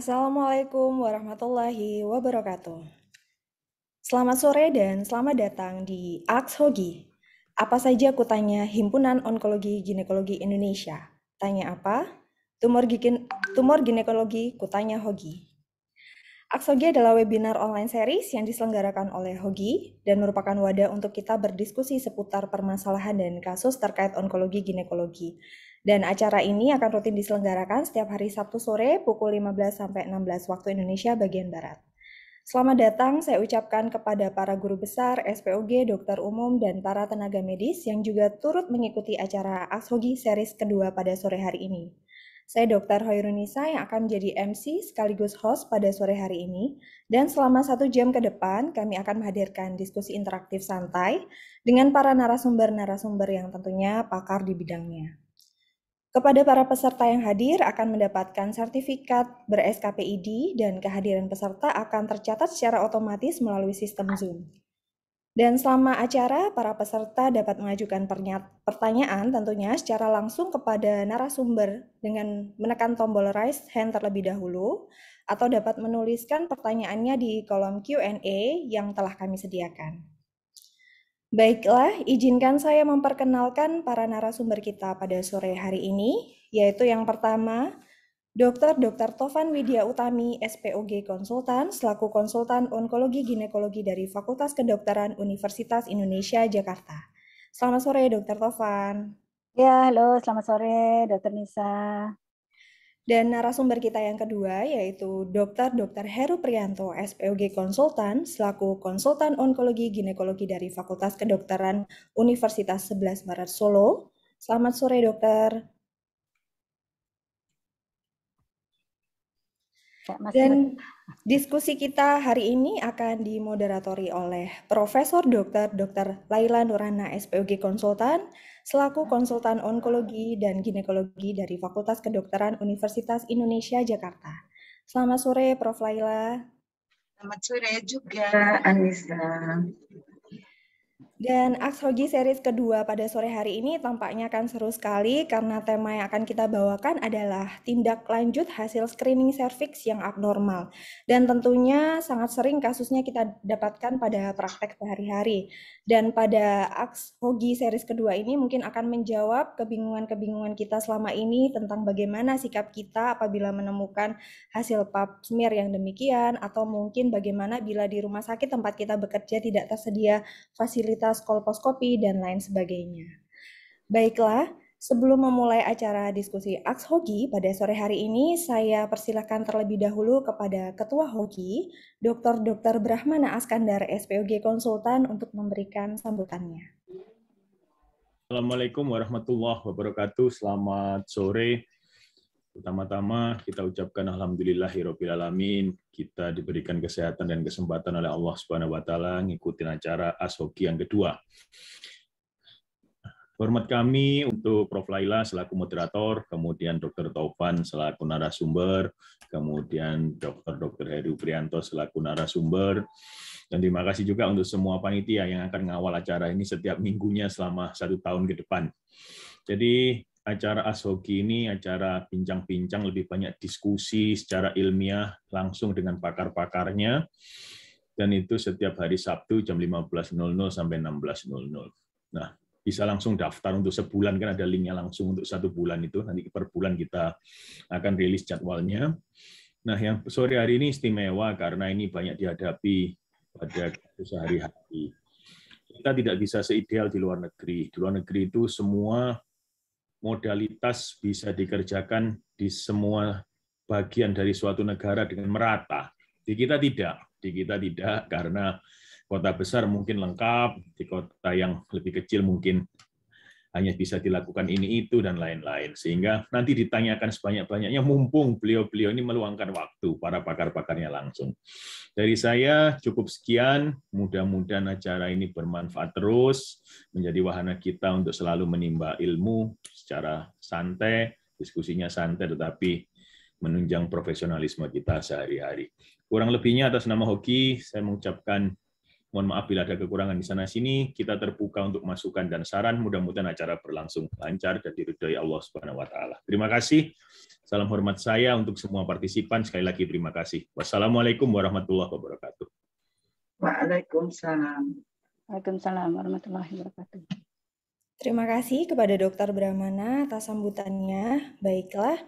Assalamualaikum warahmatullahi wabarakatuh. Selamat sore dan selamat datang di Aks Hogi. Apa saja kutanya Himpunan Onkologi Ginekologi Indonesia? Tanya apa? Tumor ginekologi kutanya Hogi. Aks Hogi adalah webinar online series yang diselenggarakan oleh Hogi dan merupakan wadah untuk kita berdiskusi seputar permasalahan dan kasus terkait onkologi ginekologi. Dan acara ini akan rutin diselenggarakan setiap hari Sabtu sore pukul 15 sampai 16 waktu Indonesia bagian Barat. Selamat datang saya ucapkan kepada para guru besar, SPOG, dokter umum, dan para tenaga medis yang juga turut mengikuti acara Akshogi series kedua pada sore hari ini. Saya Dr. Hoirunisa yang akan menjadi MC sekaligus host pada sore hari ini, dan selama 1 jam ke depan kami akan menghadirkan diskusi interaktif santai dengan para narasumber-narasumber yang tentunya pakar di bidangnya. Kepada para peserta yang hadir akan mendapatkan sertifikat ber-SKPID dan kehadiran peserta akan tercatat secara otomatis melalui sistem Zoom. Dan selama acara, para peserta dapat mengajukan pertanyaan tentunya secara langsung kepada narasumber dengan menekan tombol raise hand terlebih dahulu, atau dapat menuliskan pertanyaannya di kolom Q&A yang telah kami sediakan. Baiklah, izinkan saya memperkenalkan para narasumber kita pada sore hari ini, yaitu yang pertama, Dr. Tovan Widya Utami, SPOG Konsultan, selaku Konsultan Onkologi Ginekologi dari Fakultas Kedokteran Universitas Indonesia, Jakarta. Selamat sore, Dr. Tovan. Ya, halo, selamat sore, Dr. Nisa. Dan narasumber kita yang kedua yaitu Dr. Heru Priyanto, SPOG Konsultan, selaku Konsultan Onkologi Ginekologi dari Fakultas Kedokteran Universitas 11 Maret Solo. Selamat sore, dokter. Dan diskusi kita hari ini akan dimoderatori oleh Profesor Dr. Laila Nurhana, SPOG Konsultan, selaku Konsultan Onkologi dan Ginekologi dari Fakultas Kedokteran Universitas Indonesia, Jakarta. Selamat sore, Prof. Laila. Selamat sore juga, Anissa. Dan Akshogi series kedua pada sore hari ini tampaknya akan seru sekali karena tema yang akan kita bawakan adalah tindak lanjut hasil screening serviks yang abnormal. Dan tentunya sangat sering kasusnya kita dapatkan pada praktek sehari-hari. Dan pada Akshogi series kedua ini mungkin akan menjawab kebingungan-kebingungan kita selama ini tentang bagaimana sikap kita apabila menemukan hasil pap smear yang demikian, atau mungkin bagaimana bila di rumah sakit tempat kita bekerja tidak tersedia fasilitas kolposkopi, dan lain sebagainya. Baiklah, sebelum memulai acara diskusi Aks Hogi pada sore hari ini, saya persilakan terlebih dahulu kepada Ketua Hogi, Dr. Brahmana Askandar, SPOG Konsultan, untuk memberikan sambutannya. Assalamualaikum warahmatullahi wabarakatuh. Selamat sore. Pertama-tama kita ucapkan alhamdulillahirobbilalamin, kita diberikan kesehatan dan kesempatan oleh Allah Subhanahu wa taala ngikutin acara Akshogi yang kedua. Hormat kami untuk Prof. Laila selaku moderator, kemudian Dr. Tovan selaku narasumber, kemudian Dr. Heru Priyanto selaku narasumber, dan terima kasih juga untuk semua panitia yang akan mengawal acara ini setiap minggunya selama 1 tahun ke depan. Jadi acara Akshogi ini acara bincang-bincang, lebih banyak diskusi secara ilmiah langsung dengan pakar-pakarnya, dan itu setiap hari Sabtu jam 15.00 sampai 16.00. Nah, bisa langsung daftar untuk sebulan, kan ada linknya langsung untuk 1 bulan itu, nanti per bulan kita akan rilis jadwalnya. Nah, yang sore hari ini istimewa karena ini banyak dihadapi pada sehari-hari. Kita tidak bisa seideal di luar negeri. Di luar negeri itu semua modalitas bisa dikerjakan di semua bagian dari suatu negara dengan merata. Di kita tidak karena kota besar mungkin lengkap, di kota yang lebih kecil mungkin hanya bisa dilakukan ini itu dan lain-lain. Sehingga nanti ditanyakan sebanyak-banyaknya, mumpung beliau-beliau ini meluangkan waktu, para pakar-pakarnya langsung. Dari saya cukup sekian, mudah-mudahan acara ini bermanfaat terus, menjadi wahana kita untuk selalu menimba ilmu secara santai, diskusinya santai tetapi menunjang profesionalisme kita sehari-hari. Kurang lebihnya atas nama Hogi, saya mengucapkan Mohon maaf bila ada kekurangan di sana-sini. Kita terbuka untuk masukan dan saran. Mudah-mudahan acara berlangsung lancar dan diridhoi Allah Subhanahu wa Ta'ala. Terima kasih. Salam hormat saya untuk semua partisipan. Sekali lagi terima kasih. Wassalamualaikum warahmatullahi wabarakatuh. Waalaikumsalam. Waalaikumsalam warahmatullahi wabarakatuh. Terima kasih kepada Dr. Brahmana atas sambutannya. Baiklah,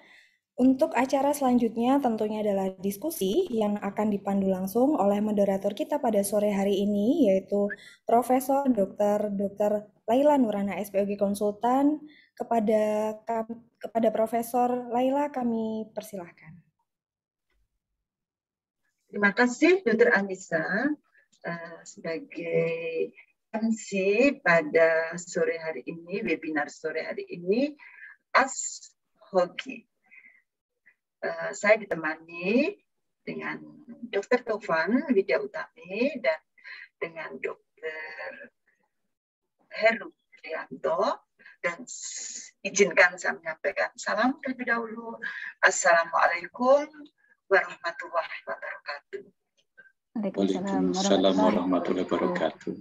untuk acara selanjutnya tentunya adalah diskusi yang akan dipandu langsung oleh moderator kita pada sore hari ini, yaitu Profesor Dr. Laila Nurana, SPOG Konsultan. Kepada Profesor Laila kami persilahkan. Terima kasih Dr. Anissa sebagai MC pada sore hari ini, webinar sore hari ini, ASHOGI. Saya ditemani dengan Dr. Taufan Widya Utami dan dengan Dr. Heru Prianto, dan izinkan saya menyampaikan salam terlebih dahulu. Assalamualaikum warahmatullahi wabarakatuh. Waalaikumsalam warahmatullahi wabarakatuh.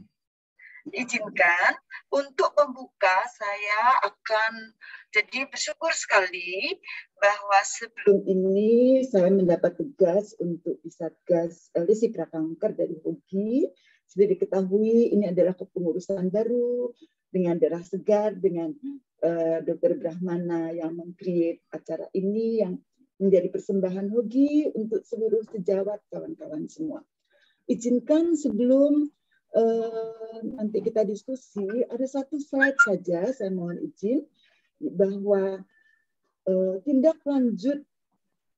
Izinkan untuk membuka, saya akan jadi bersyukur sekali bahwa sebelum ini saya mendapat tugas untuk di Satgas Risiko Kanker dari HOGI. Sudah diketahui ini adalah kepengurusan baru dengan darah segar, dengan Dr. Brahmana yang meng-create acara ini yang menjadi persembahan HOGI untuk seluruh sejawat kawan-kawan semua. Izinkan sebelum nanti kita diskusi, ada satu slide saja saya mohon izin, bahwa tindak lanjut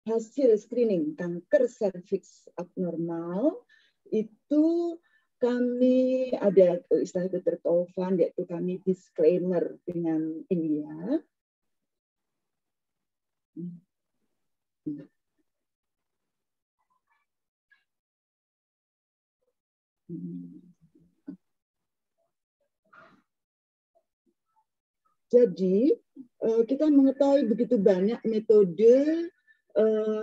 hasil screening kanker serviks abnormal itu kami ada istilah Dr. Taufan, yaitu kami disclaimer dengan ini ya. Jadi kita mengetahui begitu banyak metode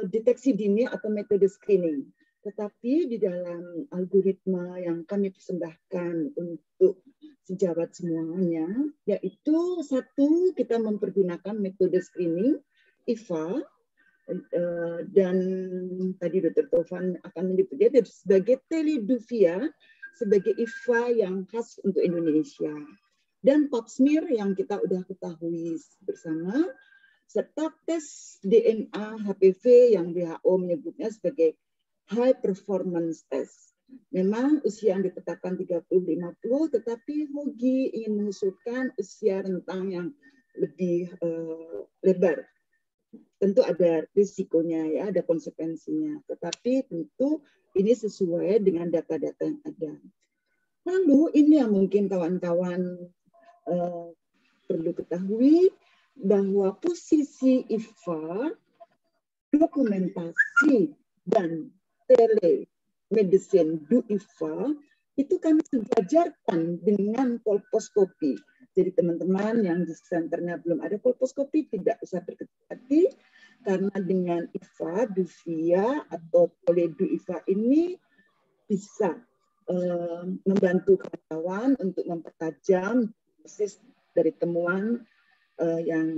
deteksi dini atau metode screening. Tetapi di dalam algoritma yang kami persembahkan untuk sejawat semuanya, yaitu satu, kita mempergunakan metode screening IFA, dan tadi Dr. Taufan akan menyebutnya sebagai Teleduvia, sebagai IFA yang khas untuk Indonesia. Dan pap smear yang kita sudah ketahui bersama, serta tes DNA HPV yang WHO menyebutnya sebagai high performance test. Memang usia yang ditetapkan 30-50, tetapi HOGI ingin mengusulkan usia rentang yang lebih lebar. Tentu ada risikonya, ya, ada konsekuensinya. Tetapi tentu ini sesuai dengan data-data yang ada. Lalu ini yang mungkin kawan-kawan perlu ketahui, bahwa posisi IFA, dokumentasi, dan telemedicine do IFA, itu kami sejajarkan dengan kolposkopi. Jadi teman-teman yang di senternya belum ada kolposkopi, tidak usah berhati-hati, karena dengan IFA, Duvia, atau Toledo IFA ini bisa membantu kawan-kawan untuk mempertajam dosis dari temuan yang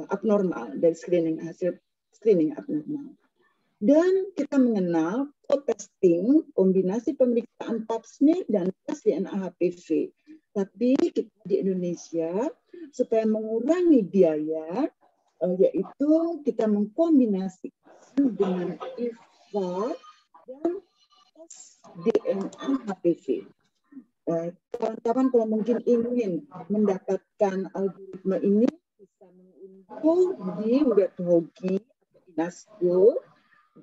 abnormal, dari hasil screening abnormal. Dan kita mengenal co-testing, kombinasi pemeriksaan pap smear dan tes DNA HPV. Tapi kita di Indonesia, supaya mengurangi biaya, yaitu kita mengkombinasikan dengan IFA dan tes DNA HPV. Kawan-kawan kalau mungkin ingin mendapatkan algoritma ini, bisa mengunduh di web HOGI atau INASGO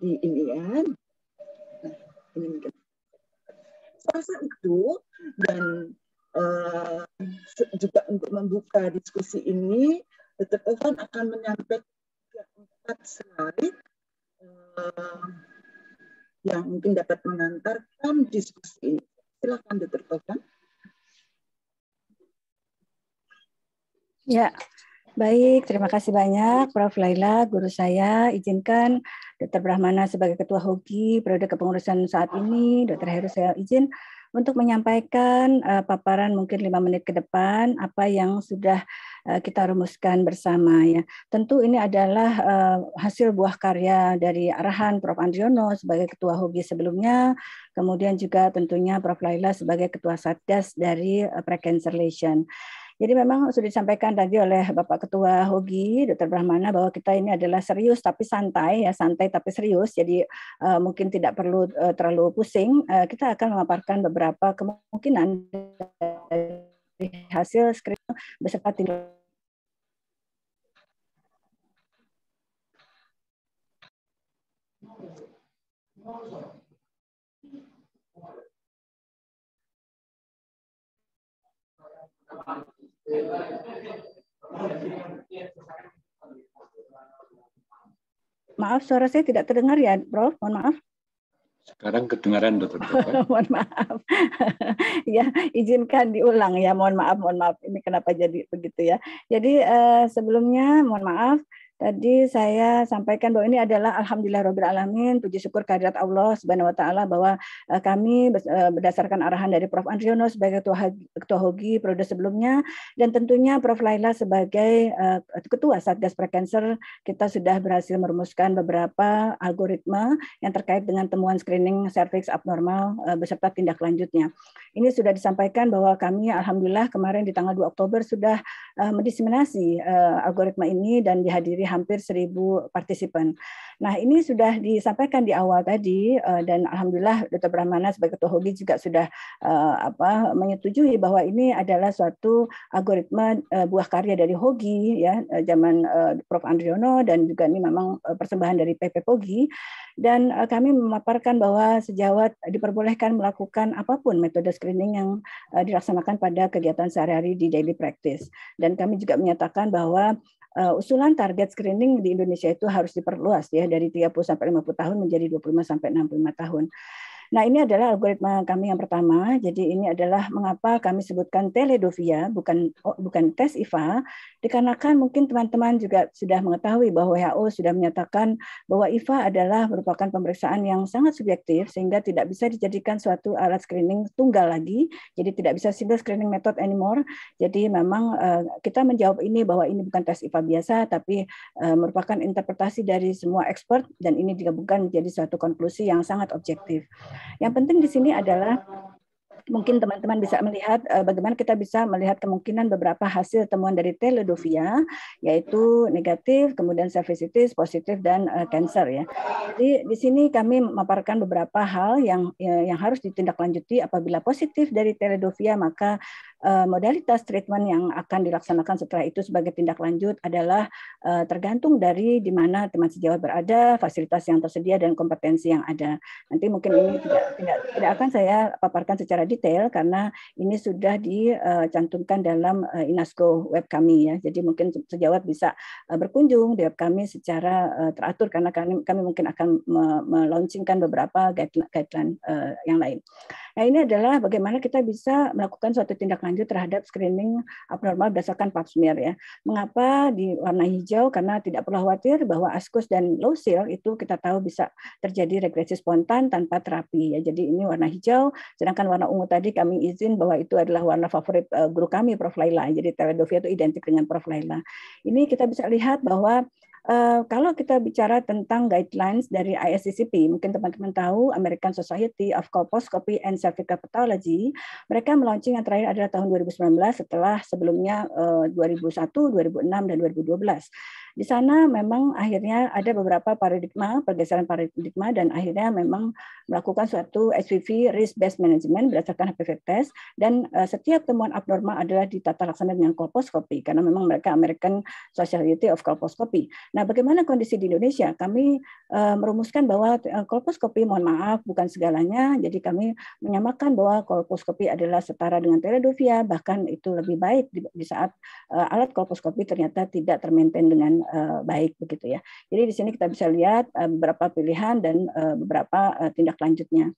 di ini ya. Nah, ini mungkin. Selasa itu, dan juga untuk membuka diskusi ini, Dr. Taufan akan menyampaikan 4 slide yang mungkin dapat mengantarkan diskusi ini. Silakan Dr. Taufan. Ya, baik. Terima kasih banyak Prof. Laila, guru saya. Izinkan Dr. Brahmana sebagai Ketua HOGI periode kepengurusan saat ini, Dr. Heru saya izin untuk menyampaikan paparan mungkin 5 menit ke depan apa yang sudah kita rumuskan bersama ya. Tentu ini adalah hasil buah karya dari arahan Prof. Andriono sebagai Ketua HOGI sebelumnya, kemudian juga tentunya Prof. Laila sebagai Ketua Satgas dari Precancerlation. Jadi memang sudah disampaikan tadi oleh Bapak Ketua HOGI, Dr. Brahmana, bahwa kita ini adalah serius tapi santai, ya santai tapi serius. Jadi mungkin tidak perlu terlalu pusing. Kita akan memaparkan beberapa kemungkinan dari hasil screening beserta tindak. Maaf, suara saya tidak terdengar ya, Prof. Mohon maaf. Sekarang kedengaran, Dr. Mohon maaf. Ya, izinkan diulang ya. Mohon maaf. Ini kenapa jadi begitu ya. Jadi sebelumnya mohon maaf. Tadi saya sampaikan bahwa ini adalah alhamdulillahirobbilalamin, puji syukur kehadirat Allah Subhanahu wa taala bahwa kami berdasarkan arahan dari Prof. Andriono sebagai Ketua HOGI periode sebelumnya dan tentunya Prof. Laila sebagai Ketua Satgas Precancer, kita sudah berhasil merumuskan beberapa algoritma yang terkait dengan temuan screening serviks abnormal beserta tindak lanjutnya. Ini sudah disampaikan bahwa kami alhamdulillah kemarin di tanggal 2 Oktober sudah mendiseminasi algoritma ini dan dihadiri hampir 1.000 partisipan. Nah, ini sudah disampaikan di awal tadi dan alhamdulillah Dr. Brahmana sebagai Ketua HOGI juga sudah menyetujui bahwa ini adalah suatu algoritma buah karya dari HOGI ya zaman Prof. Andriono dan juga ini memang persembahan dari PP POGI dan kami memaparkan bahwa sejawat diperbolehkan melakukan apapun metode screening yang dilaksanakan pada kegiatan sehari-hari di daily practice dan kami juga menyatakan bahwa usulan target screening di Indonesia itu harus diperluas ya dari 30 sampai 50 tahun menjadi 25 sampai 65 tahun. Nah, ini adalah algoritma kami yang pertama. Jadi ini adalah mengapa kami sebutkan teledofia, bukan tes IFA, dikarenakan mungkin teman-teman juga sudah mengetahui bahwa WHO sudah menyatakan bahwa IFA adalah merupakan pemeriksaan yang sangat subjektif sehingga tidak bisa dijadikan suatu alat screening tunggal lagi. Jadi tidak bisa single screening method anymore. Jadi memang kita menjawab ini bahwa ini bukan tes IFA biasa, tapi merupakan interpretasi dari semua expert dan ini digabungkan menjadi suatu konklusi yang sangat objektif. Yang penting di sini adalah mungkin teman-teman bisa melihat bagaimana kita bisa melihat kemungkinan beberapa hasil temuan dari teledofia, yaitu negatif, kemudian cervicitis, positif, dan cancer ya. Jadi di sini kami memaparkan beberapa hal yang harus ditindaklanjuti apabila positif dari teledofia, maka modalitas treatment yang akan dilaksanakan setelah itu sebagai tindak lanjut adalah tergantung dari di mana teman sejawat berada, fasilitas yang tersedia dan kompetensi yang ada. Nanti mungkin ini tidak akan saya paparkan secara detail karena ini sudah dicantumkan dalam INASCO web kami ya. Jadi mungkin sejawat bisa berkunjung di web kami secara teratur karena kami mungkin akan melaunchingkan beberapa guideline yang lain. Nah, ini adalah bagaimana kita bisa melakukan suatu tindak lanjut terhadap screening abnormal berdasarkan pap smear ya. Mengapa di warna hijau? Karena tidak perlu khawatir bahwa askus dan low seal itu kita tahu bisa terjadi regresi spontan tanpa terapi ya. Jadi ini warna hijau, sedangkan warna ungu tadi kami izin bahwa itu adalah warna favorit guru kami Prof. Laila. Jadi teledofia itu identik dengan Prof. Laila. Ini kita bisa lihat bahwa kalau kita bicara tentang guidelines dari ISCCP, mungkin teman-teman tahu American Society of Colposcopy and Cervical Pathology, mereka melaunching yang terakhir adalah tahun 2019 setelah sebelumnya 2001, 2006, dan 2012. Di sana memang akhirnya ada beberapa pergeseran paradigma dan akhirnya memang melakukan suatu HPV risk-based management berdasarkan HPV test dan setiap temuan abnormal adalah ditata laksana dengan kolposkopi karena memang mereka American Society of Colposcopy. Nah, bagaimana kondisi di Indonesia? Kami merumuskan bahwa kolposkopi, mohon maaf, bukan segalanya. Jadi kami menyamakan bahwa kolposkopi adalah setara dengan teledofia, bahkan itu lebih baik di saat alat kolposkopi ternyata tidak termaintain dengan baik begitu ya. Jadi di sini kita bisa lihat beberapa pilihan dan beberapa tindak lanjutnya.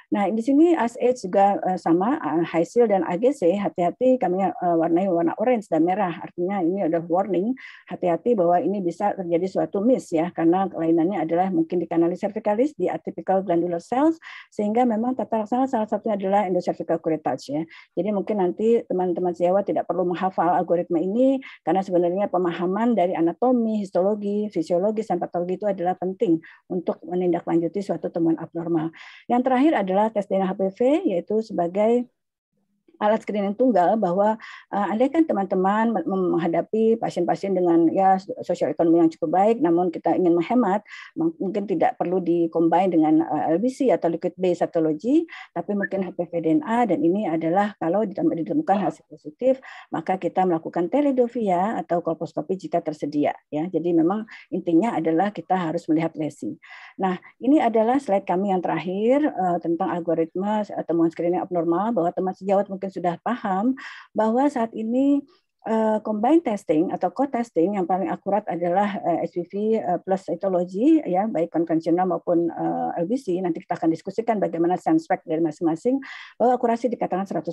Nah, di sini ASH juga sama, HISIL dan AGC, hati-hati kami warnai warna orange dan merah, artinya ini ada warning, hati-hati bahwa ini bisa terjadi suatu miss ya, karena kelainannya adalah mungkin di kanalis cervicalis, di atypical glandular cells, sehingga memang tata laksana salah satunya adalah endocervical curettage ya. Jadi mungkin nanti teman-teman sejawat tidak perlu menghafal algoritma ini, karena sebenarnya pemahaman dari anatomi, histologi, fisiologi, dan patologi itu adalah penting untuk menindaklanjuti suatu temuan abnormal. Yang terakhir adalah tes DNA HPV, yaitu sebagai alat screening tunggal, bahwa andai kan teman-teman menghadapi pasien-pasien dengan ya sosial ekonomi yang cukup baik, namun kita ingin menghemat, mungkin tidak perlu di-combine dengan LBC atau liquid based cytology, tapi mungkin HPV DNA, dan ini adalah kalau ditemukan hasil positif, maka kita melakukan teledovia atau kolposkopi jika tersedia. Ya, jadi memang intinya adalah kita harus melihat lesi. Nah, ini adalah slide kami yang terakhir tentang algoritma temuan screening abnormal, bahwa teman sejawat mungkin sudah paham bahwa saat ini combined testing atau co-testing yang paling akurat adalah HPV plus cytology ya, baik konvensional maupun LBC. Nanti kita akan diskusikan bagaimana sense spec dari masing-masing, bahwa akurasi dikatakan 100%.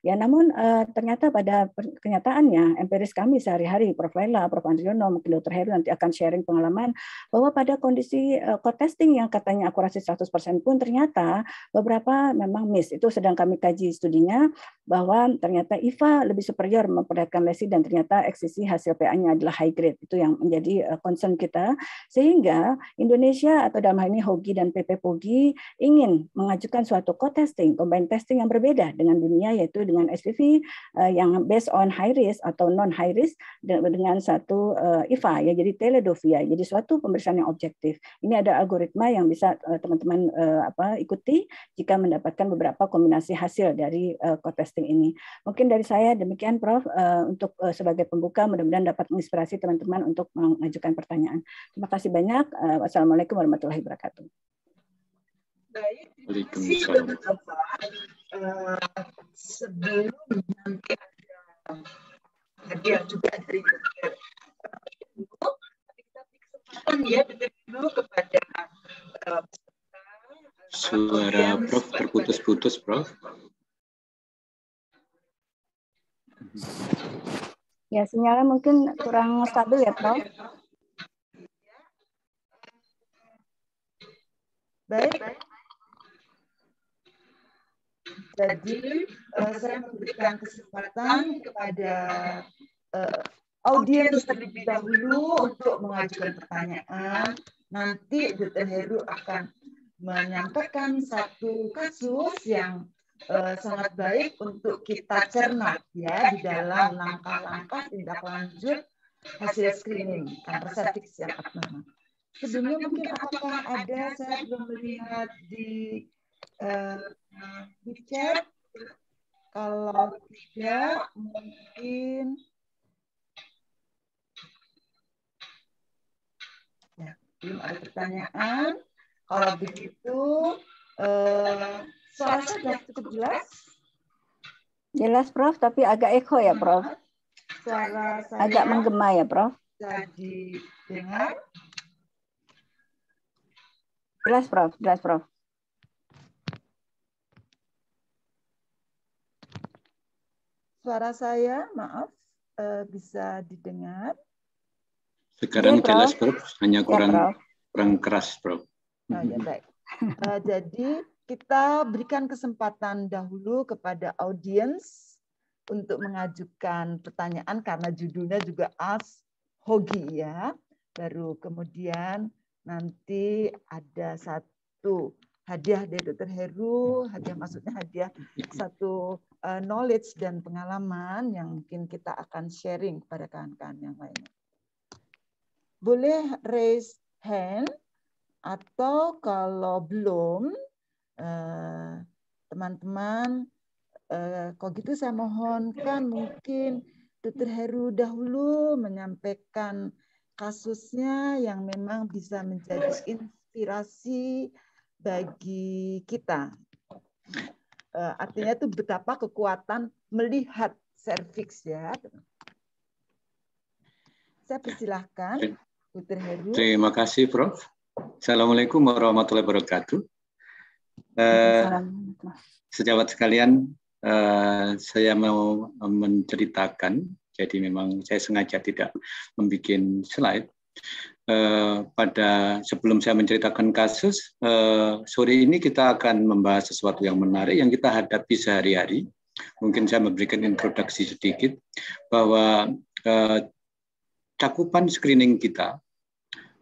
Ya, namun ternyata pada kenyataannya empiris kami sehari-hari, Prof. Laila, Prof. Andriono, mungkin Dr. Heru nanti akan sharing pengalaman, bahwa pada kondisi co-testing yang katanya akurasi 100% pun ternyata beberapa memang miss. Itu sedang kami kaji studinya, bahwa ternyata IVA lebih superior memperlihatkan lesi, dan ternyata eksisi hasil PA-nya adalah high grade. Itu yang menjadi concern kita, sehingga Indonesia atau dalam hal ini HOGI dan PPPOGI ingin mengajukan suatu co-testing, combined testing yang berbeda dengan dunia, yaitu dengan HPV yang based on high risk atau non high risk dengan satu IVA ya, jadi teledovia, jadi suatu pemeriksaan yang objektif. Ini ada algoritma yang bisa teman-teman ikuti jika mendapatkan beberapa kombinasi hasil dari co-testing ini. Mungkin dari saya demikian, Prof. Untuk sebagai pembuka, mudah-mudahan dapat menginspirasi teman-teman untuk mengajukan pertanyaan. Terima kasih banyak. Wassalamualaikum warahmatullahi wabarakatuh. Baik, terima kasih Bapak. Sebelum nanti ada hadiah juga dari Dokter, kita beri kesempatan ya dulu kepada suara Prof terputus-putus, Prof. Ya, sinyalnya mungkin kurang stabil ya, Prof. Baik. Jadi saya memberikan kesempatan kepada audiens terlebih dahulu untuk mengajukan pertanyaan. Nanti Dr. Heru akan menyampaikan satu kasus yang sangat baik untuk kita cermat ya di dalam langkah-langkah tindak lanjut hasil screening kanker serviks yang abnormal. Sebelumnya mungkin apakah ada, saya belum melihat di chat, kalau tidak mungkin ya, belum ada pertanyaan. Kalau begitu suara saya sudah cukup jelas? Jelas, Prof, tapi agak echo ya, Prof. Suara saya agak menggema ya, Prof. Jadi dengar? Jelas, Prof. Jelas, Prof. Suara saya, maaf, bisa didengar? Sekarang ya, jelas, Prof. Hanya kurang ya, kurang keras, Prof. Oh ya, baik. Jadi kita berikan kesempatan dahulu kepada audiens untuk mengajukan pertanyaan karena judulnya juga Ask HOGI ya. Baru kemudian nanti ada satu hadiah dari Dr. Heru, hadiah maksudnya hadiah satu knowledge dan pengalaman yang mungkin kita akan sharing kepada kawan-kawan yang lainnya. Boleh raise hand, atau kalau belum, teman-teman, kalau gitu saya mohonkan mungkin Dr. Heru dahulu menyampaikan kasusnya yang memang bisa menjadi inspirasi bagi kita. Artinya itu betapa kekuatan melihat serviks ya. Saya persilahkan Dr. Heru. Terima kasih, Prof. Assalamualaikum warahmatullahi wabarakatuh. Sejawat sekalian, saya mau menceritakan, jadi memang saya sengaja tidak membuat slide. Sebelum saya menceritakan kasus, sore ini kita akan membahas sesuatu yang menarik yang kita hadapi sehari-hari. Mungkin saya memberikan introduksi sedikit bahwa cakupan screening kita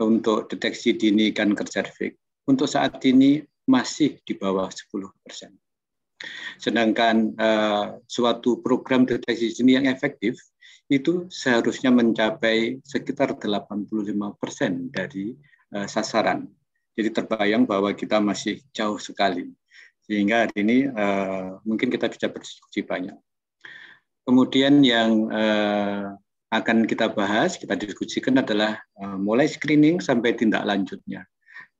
untuk deteksi dini kanker serviks untuk saat ini masih di bawah 10%. Sedangkan suatu program deteksi dini yang efektif itu seharusnya mencapai sekitar 85% dari sasaran. Jadi terbayang bahwa kita masih jauh sekali. Sehingga hari ini mungkin kita bisa berdiskusi banyak. Kemudian yang akan kita bahas, kita diskusikan adalah mulai screening sampai tindak lanjutnya.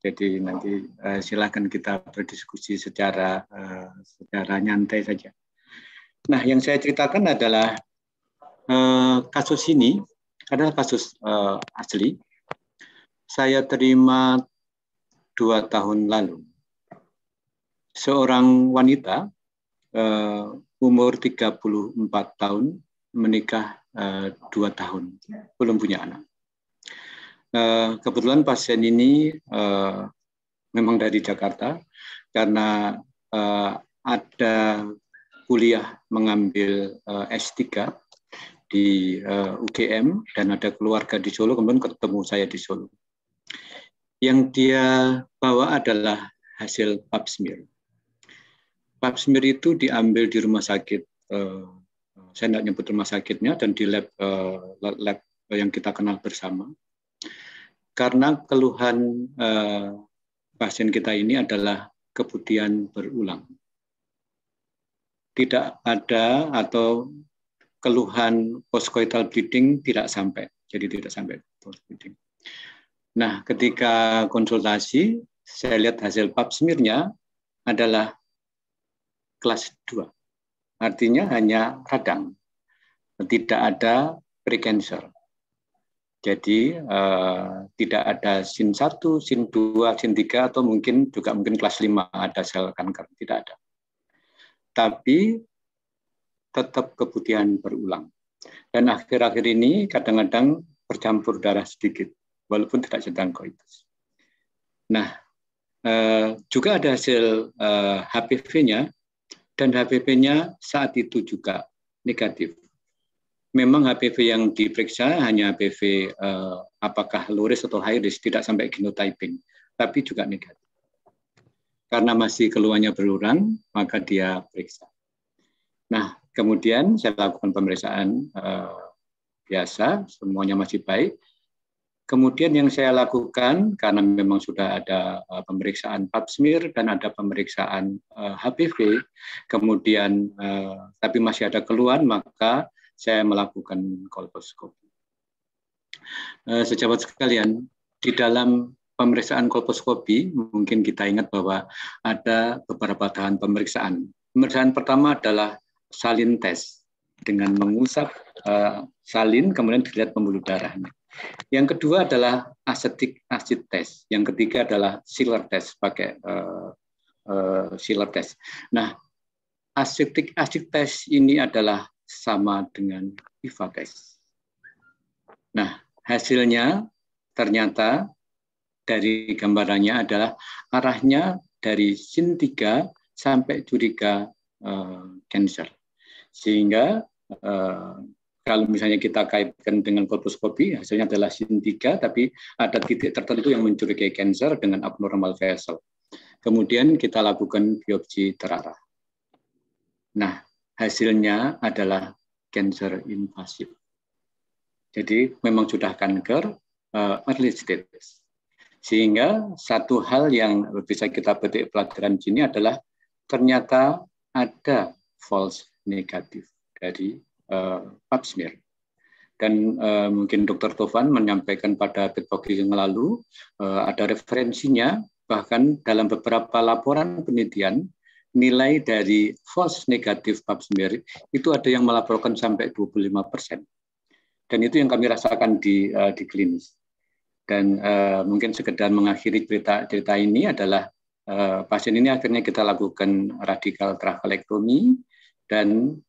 Jadi nanti silakan kita berdiskusi secara nyantai saja. Nah, yang saya ceritakan adalah kasus ini adalah kasus asli. Saya terima 2 tahun lalu. Seorang wanita umur 34 tahun menikah 2 tahun, belum punya anak. Kebetulan pasien ini memang dari Jakarta karena ada kuliah mengambil S3 di UGM dan ada keluarga di Solo, kemudian ketemu saya di Solo. Yang dia bawa adalah hasil pap smear. Pap smear itu diambil di rumah sakit, saya tidak nyebut rumah sakitnya, dan di lab yang kita kenal bersama. Karena keluhan pasien kita ini adalah keputihan berulang. Tidak ada atau keluhan postcoital bleeding tidak sampai, jadi tidak sampai post bleeding. Nah, ketika konsultasi, saya lihat hasil pap smear-nya adalah kelas 2. Artinya hanya radang, tidak ada precancer. Jadi tidak ada sin 1, sin 2, sin 3, atau mungkin kelas 5 ada sel kanker, tidak ada. Tapi tetap keputihan berulang. Dan akhir-akhir ini kadang-kadang bercampur darah sedikit, walaupun tidak sedang koitus. Nah, juga ada hasil HPV-nya, dan HPV-nya saat itu juga negatif. Memang HPV yang diperiksa hanya HPV apakah low risk atau high risk, tidak sampai genotyping, tapi juga negatif. Karena masih keluhannya berulang, maka dia periksa. Nah, kemudian saya lakukan pemeriksaan biasa, semuanya masih baik. Kemudian yang saya lakukan, karena memang sudah ada pemeriksaan pap smear dan ada pemeriksaan HPV, kemudian tapi masih ada keluhan, maka saya melakukan kolposkopi. Sejawat sekalian, di dalam pemeriksaan kolposkopi, mungkin kita ingat bahwa ada beberapa tahapan pemeriksaan. Pemeriksaan pertama adalah salin test, dengan mengusap salin, kemudian dilihat pembuluh darahnya. Yang kedua adalah acetic acid test. Yang ketiga adalah Schiller test, pakai Schiller test. Nah, acetic acid test ini adalah sama dengan PIVA test. Nah, hasilnya ternyata dari gambarannya adalah arahnya dari sin 3 sampai curiga cancer. Sehingga kalau misalnya kita kaitkan dengan kolposkopi, hasilnya adalah sin 3, tapi ada titik tertentu yang mencurigai cancer dengan abnormal vessel. Kemudian kita lakukan biopsi terarah. Nah, hasilnya adalah cancer invasif. Jadi memang sudah kanker early stage. Sehingga satu hal yang bisa kita petik pelajaran di sini adalah ternyata ada false negatif dari pap smear. Dan mungkin Dr. Tovan menyampaikan pada pitpogi yang lalu, ada referensinya, bahkan dalam beberapa laporan penelitian, nilai dari false negatif pap smear itu ada yang melaporkan sampai 25%. Dan itu yang kami rasakan di klinis. Dan mungkin sekedar mengakhiri cerita ini adalah pasien ini akhirnya kita lakukan radikal trachelectomy dan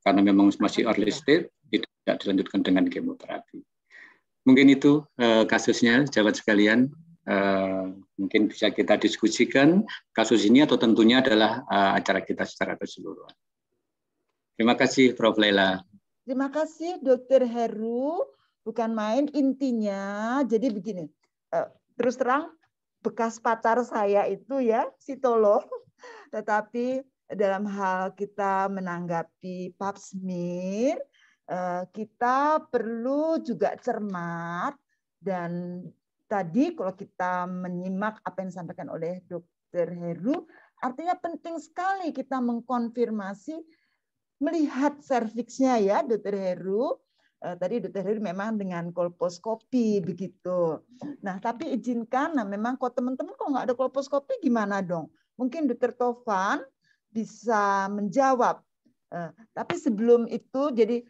karena memang masih early stage tidak dilanjutkan dengan kemoterapi. Mungkin itu kasusnya, sahabat sekalian. Mungkin bisa kita diskusikan kasus ini atau tentunya adalah acara kita secara keseluruhan. Terima kasih Prof. Laila. Terima kasih Dr. Heru. Bukan main, intinya jadi begini. Terus terang bekas pacar saya itu ya psikolog, tetapi dalam hal kita menanggapi pap smear, kita perlu juga cermat, dan tadi kalau kita menyimak apa yang disampaikan oleh Dr. Heru, artinya penting sekali kita mengkonfirmasi, melihat serviksnya ya Dr. Heru. Tadi Dr. Heru memang dengan kolposkopi begitu. Nah, tapi izinkan, nah memang kok teman-teman kok nggak ada kolposkopi gimana dong? Mungkin Dr. Tovan bisa menjawab. Tapi sebelum itu, jadi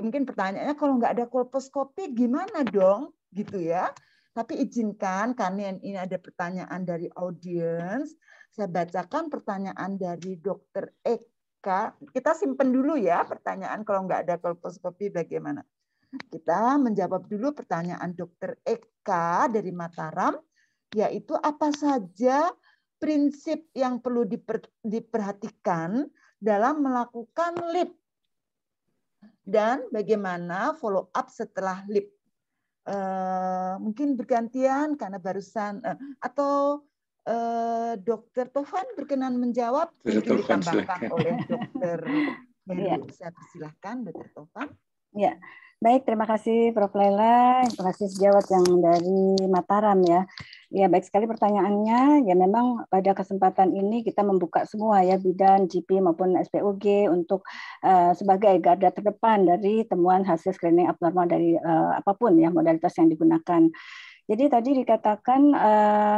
mungkin pertanyaannya kalau nggak ada kolposkopi gimana dong, gitu ya? Tapi izinkan karena ini ada pertanyaan dari audiens, saya bacakan pertanyaan dari Dr. Eka. Kita simpen dulu ya pertanyaan kalau nggak ada kolposkopi bagaimana. Kita menjawab dulu pertanyaan Dr. Eka dari Mataram, yaitu apa saja prinsip yang perlu diperhatikan dalam melakukan LIP dan bagaimana follow up setelah LIP. Mungkin bergantian karena barusan atau Dr. Tovan berkenan menjawab, mungkin ditambahkan oleh Dr. Heru. Saya persilahkan Dr. Tovan. Ya, baik, terima kasih Prof. Laila, terima kasih sejawat yang dari Mataram ya. Ya, baik sekali pertanyaannya. Ya, memang pada kesempatan ini kita membuka semua ya, bidan, GP maupun SPOG untuk sebagai garda terdepan dari temuan hasil screening abnormal dari apapun ya modalitas yang digunakan. Jadi tadi dikatakan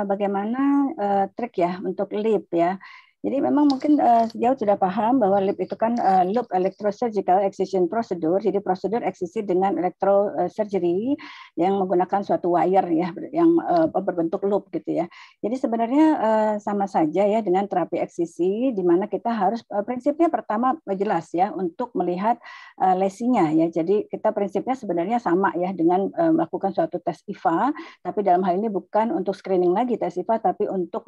bagaimana trik ya untuk LIP ya. Jadi memang mungkin sejauh sudah paham bahwa LIP itu kan loop electrosurgical excision procedure, jadi prosedur eksisi dengan electrosurgery yang menggunakan suatu wire ya yang berbentuk loop gitu ya. Jadi sebenarnya sama saja ya dengan terapi eksisi, di mana kita harus prinsipnya pertama jelas ya untuk melihat lesinya ya. Jadi kita prinsipnya sebenarnya sama ya dengan melakukan suatu tes IVA, tapi dalam hal ini bukan untuk screening lagi tes IVA, tapi untuk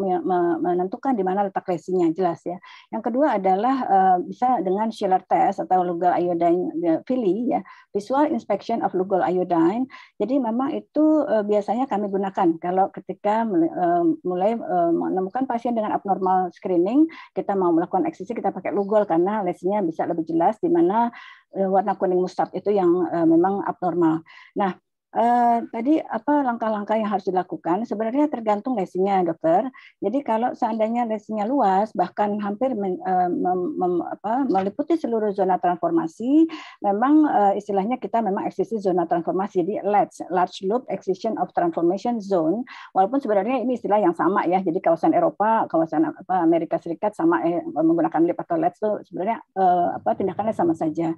menentukan di mana letak lesinya. Jelas ya. Yang kedua adalah bisa dengan Schiller test atau Lugol iodine VILI ya, visual inspection of Lugol iodine. Jadi memang itu biasanya kami gunakan kalau ketika mulai menemukan pasien dengan abnormal screening, kita mau melakukan eksisi, kita pakai Lugol karena lesinya bisa lebih jelas di mana warna kuning mustard itu yang memang abnormal. Nah, tadi apa langkah-langkah yang harus dilakukan? Sebenarnya tergantung lesinya, dokter. Jadi kalau seandainya lesinya luas, bahkan hampir meliputi seluruh zona transformasi, memang istilahnya kita memang eksisi zona transformasi. Jadi large loop excision of transformation zone. Walaupun sebenarnya ini istilah yang sama ya. Jadi kawasan Eropa, kawasan Amerika Serikat sama menggunakan LIP atau LEDS itu sebenarnya tindakannya sama saja.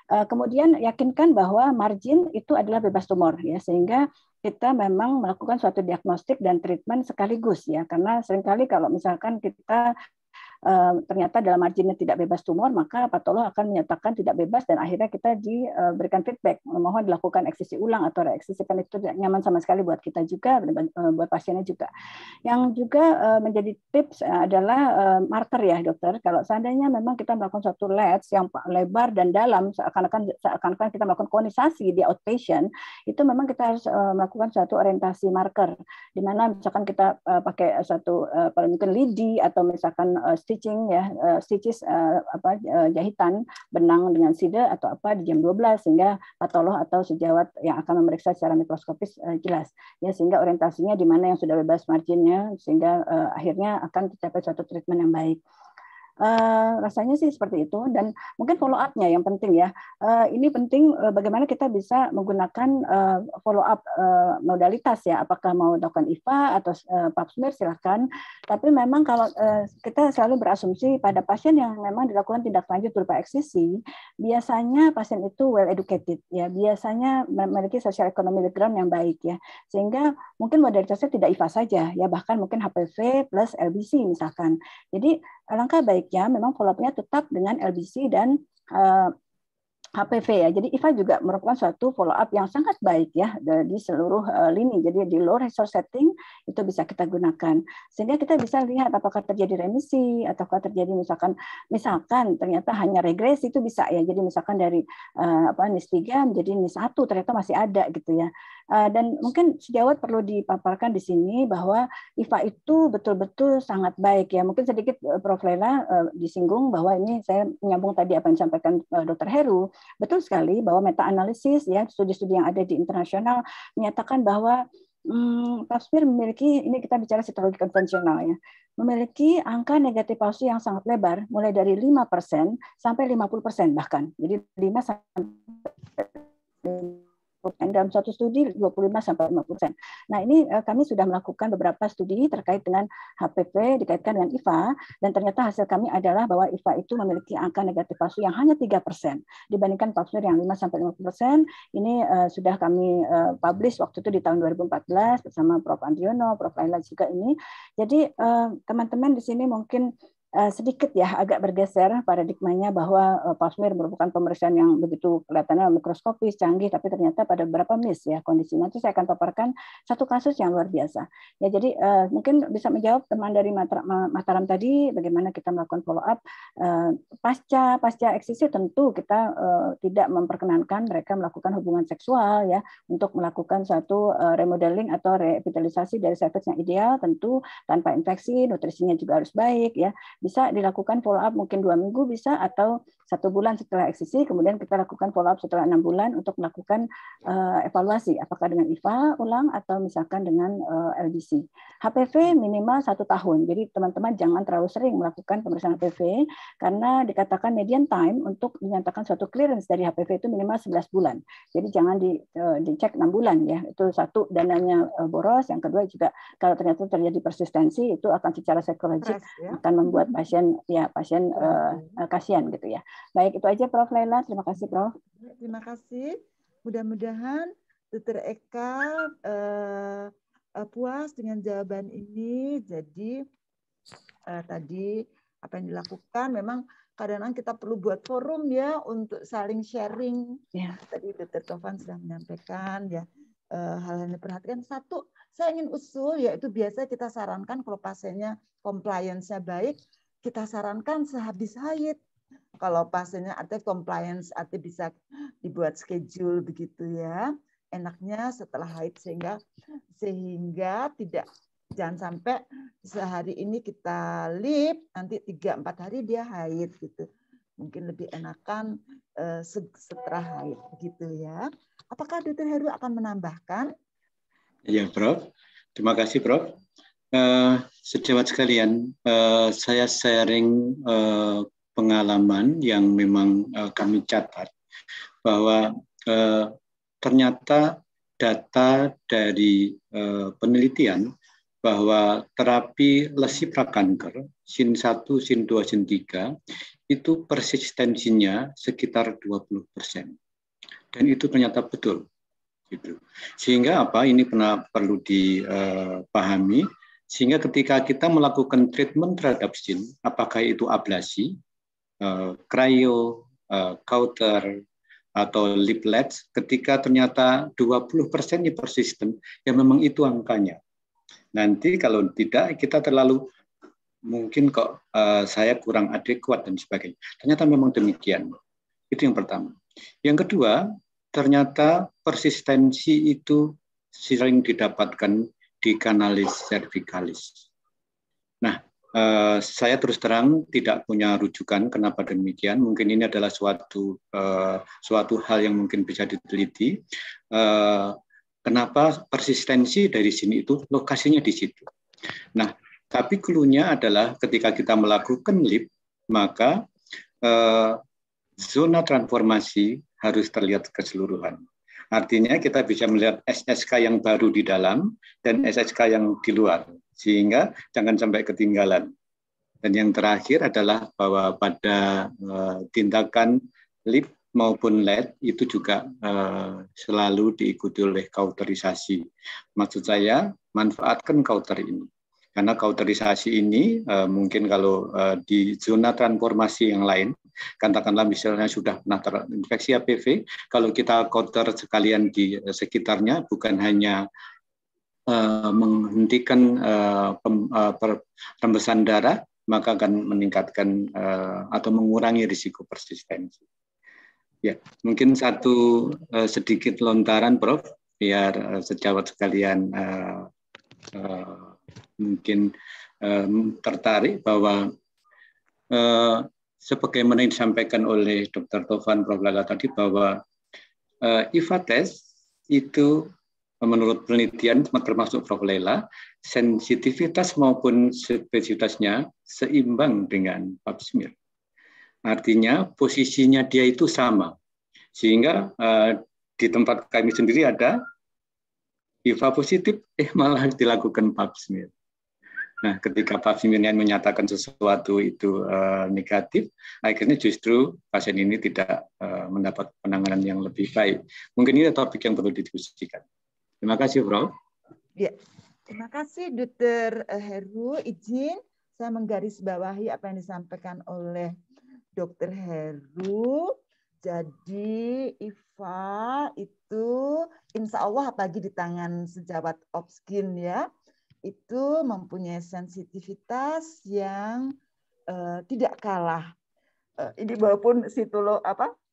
Kemudian yakinkan bahwa margin itu adalah bebas tumor ya, sehingga kita memang melakukan suatu diagnostik dan treatment sekaligus ya, karena seringkali kalau misalkan kita ternyata dalam marginnya tidak bebas tumor, maka patolog akan menyatakan tidak bebas dan akhirnya kita diberikan feedback, mohon dilakukan eksisi ulang atau reeksisi, kan itu tidak nyaman sama sekali buat kita juga, buat pasiennya juga. Yang juga menjadi tips adalah marker ya dokter, kalau seandainya memang kita melakukan suatu LEDS yang lebar dan dalam, seakan-akan kita melakukan konisasi di outpatient, itu memang kita harus melakukan suatu orientasi marker, di mana misalkan kita pakai satu mungkin lidi atau misalkan stitching ya, stitches jahitan benang dengan side atau apa di jam 12 sehingga patolog atau sejawat yang akan memeriksa secara mikroskopis jelas ya, sehingga orientasinya di mana yang sudah bebas marginnya sehingga akhirnya akan tercapai suatu treatment yang baik. Rasanya sih seperti itu. Dan mungkin follow up-nya yang penting ya. Ini penting bagaimana kita bisa menggunakan follow up modalitas ya. Apakah mau lakukan IVA atau pap smear silahkan. Tapi memang kalau kita selalu berasumsi pada pasien yang memang dilakukan tindak lanjut berupa eksisi, biasanya pasien itu well educated ya, biasanya memiliki social economic background yang baik ya, sehingga mungkin modalitasnya tidak IVA saja ya, bahkan mungkin HPV plus LBC misalkan. Jadi alangkah baiknya memang follow-up-nya tetap dengan LBC dan HPV ya. Jadi IVA juga merupakan suatu follow up yang sangat baik ya di seluruh lini. Jadi di low resource setting itu bisa kita gunakan. Sehingga kita bisa lihat apakah terjadi remisi ataukah terjadi misalkan ternyata hanya regresi, itu bisa ya. Jadi misalkan dari NIS 3 menjadi NIS 1 ternyata masih ada gitu ya. Dan mungkin sejawat perlu dipaparkan di sini bahwa IVA itu betul-betul sangat baik ya. Mungkin sedikit Prof. Lela disinggung bahwa ini saya menyambung tadi apa yang disampaikan Dr. Heru. Betul sekali bahwa meta-analisis ya, studi-studi yang ada di internasional menyatakan bahwa pap smear memiliki, ini kita bicara sitologi konvensional ya, memiliki angka negatif palsu yang sangat lebar, mulai dari 5% sampai 50% bahkan. Jadi 5 sampai dalam suatu studi 25-50%. Nah, ini kami sudah melakukan beberapa studi terkait dengan HPV dikaitkan dengan IVA, dan ternyata hasil kami adalah bahwa IVA itu memiliki angka negatif palsu yang hanya 3% dibandingkan pap smear yang 5-50%. Ini sudah kami publish waktu itu di tahun 2014 bersama Prof. Andriono, Prof. Laila juga ini. Jadi teman-teman di sini mungkin sedikit ya agak bergeser paradigmanya bahwa pap smear merupakan pemeriksaan yang begitu kelihatannya mikroskopis, canggih, tapi ternyata pada beberapa miss ya kondisinya. Nanti saya akan paparkan satu kasus yang luar biasa. Ya, jadi mungkin bisa menjawab teman dari Mataram tadi bagaimana kita melakukan follow up pasca eksisi. Tentu kita tidak memperkenankan mereka melakukan hubungan seksual ya, untuk melakukan suatu remodeling atau revitalisasi dari cervix yang ideal, tentu tanpa infeksi, nutrisinya juga harus baik ya. Bisa dilakukan follow up mungkin 2 minggu bisa, atau 1 bulan setelah eksisi, kemudian kita lakukan follow up setelah 6 bulan untuk melakukan evaluasi apakah dengan IVA ulang atau misalkan dengan LBC. HPV minimal 1 tahun. Jadi teman-teman jangan terlalu sering melakukan pemeriksaan HPV karena dikatakan median time untuk dinyatakan suatu clearance dari HPV itu minimal 11 bulan. Jadi jangan dicek 6 bulan ya. Itu satu, dananya boros, yang kedua juga kalau ternyata terjadi persistensi itu akan secara psikologis akan membuat pasien kasihan gitu ya. Baik, itu aja Prof. Laila. Terima kasih Prof. Terima kasih. Mudah-mudahan Dr. Eka puas dengan jawaban ini. Jadi tadi apa yang dilakukan memang kadang-kadang kita perlu buat forum ya untuk saling sharing. Ya. Tadi Dr. Tovan sudah menyampaikan ya hal-hal yang diperhatikan. Satu, saya ingin usul yaitu biasa kita sarankan kalau pasiennya compliance-nya baik, kita sarankan sehabis haid. Kalau pasiennya artinya compliance, artinya bisa dibuat schedule begitu ya. Enaknya setelah haid sehingga jangan sampai sehari ini kita lip, nanti 3-4 hari dia haid gitu. Mungkin lebih enakan setelah haid begitu ya. Apakah Dr. Heru akan menambahkan? Ya, Prof. Terima kasih, Prof. Sejawat sekalian, saya sharing pengalaman yang memang kami catat bahwa ternyata data dari penelitian bahwa terapi lesi prakanker SIN 1, SIN 2, SIN 3 itu persistensinya sekitar 20%. Dan itu ternyata betul. Gitu. Sehingga ini perlu dipahami, sehingga ketika kita melakukan treatment terhadap SIN, apakah itu ablasi, cryo, cauter, atau lip latch, ketika ternyata 20% persisten, ya memang itu angkanya. Nanti kalau tidak, kita terlalu mungkin kok saya kurang adekuat dan sebagainya. Ternyata memang demikian. Itu yang pertama. Yang kedua, ternyata persistensi itu sering didapatkan di kanalis cervicalis. Nah, saya terus terang tidak punya rujukan kenapa demikian. Mungkin ini adalah suatu hal yang mungkin bisa diteliti. Kenapa persistensi dari sini itu lokasinya di situ. Nah, tapi clue-nya adalah ketika kita melakukan lip, maka zona transformasi harus terlihat keseluruhan. Artinya kita bisa melihat SSK yang baru di dalam dan SSK yang di luar, sehingga jangan sampai ketinggalan. Dan yang terakhir adalah bahwa pada tindakan lip maupun LED itu juga selalu diikuti oleh kauterisasi. Maksud saya, manfaatkan kauter ini. Karena kauterisasi ini mungkin kalau di zona transformasi yang lain, katakanlah misalnya sudah pernah terinfeksi HPV, kalau kita kauter sekalian di sekitarnya, bukan hanya menghentikan rembesan darah, maka akan meningkatkan atau mengurangi risiko persistensi. Ya, mungkin satu sedikit lontaran, Prof, biar sejawat sekalian mungkin tertarik bahwa sebagaimana yang disampaikan oleh Dr. Tovan, Prof. Lala tadi, bahwa IVA test itu menurut penelitian termasuk Prof. Lela, sensitivitas maupun spesifitasnya seimbang dengan pap smear. Artinya posisinya dia itu sama. Sehingga di tempat kami sendiri ada IVA positif, malah dilakukan pap smear. Nah, ketika pap smear menyatakan sesuatu itu negatif, akhirnya justru pasien ini tidak mendapat penanganan yang lebih baik. Mungkin ini topik yang perlu didiskusikan. Terima kasih, Prof. Ya, terima kasih, Dr. Heru. Izin saya menggarisbawahi apa yang disampaikan oleh Dr. Heru. Jadi IVA itu insya Allah apalagi di tangan sejawat Opskin ya, itu mempunyai sensitivitas yang tidak kalah. Ini walaupun sitolo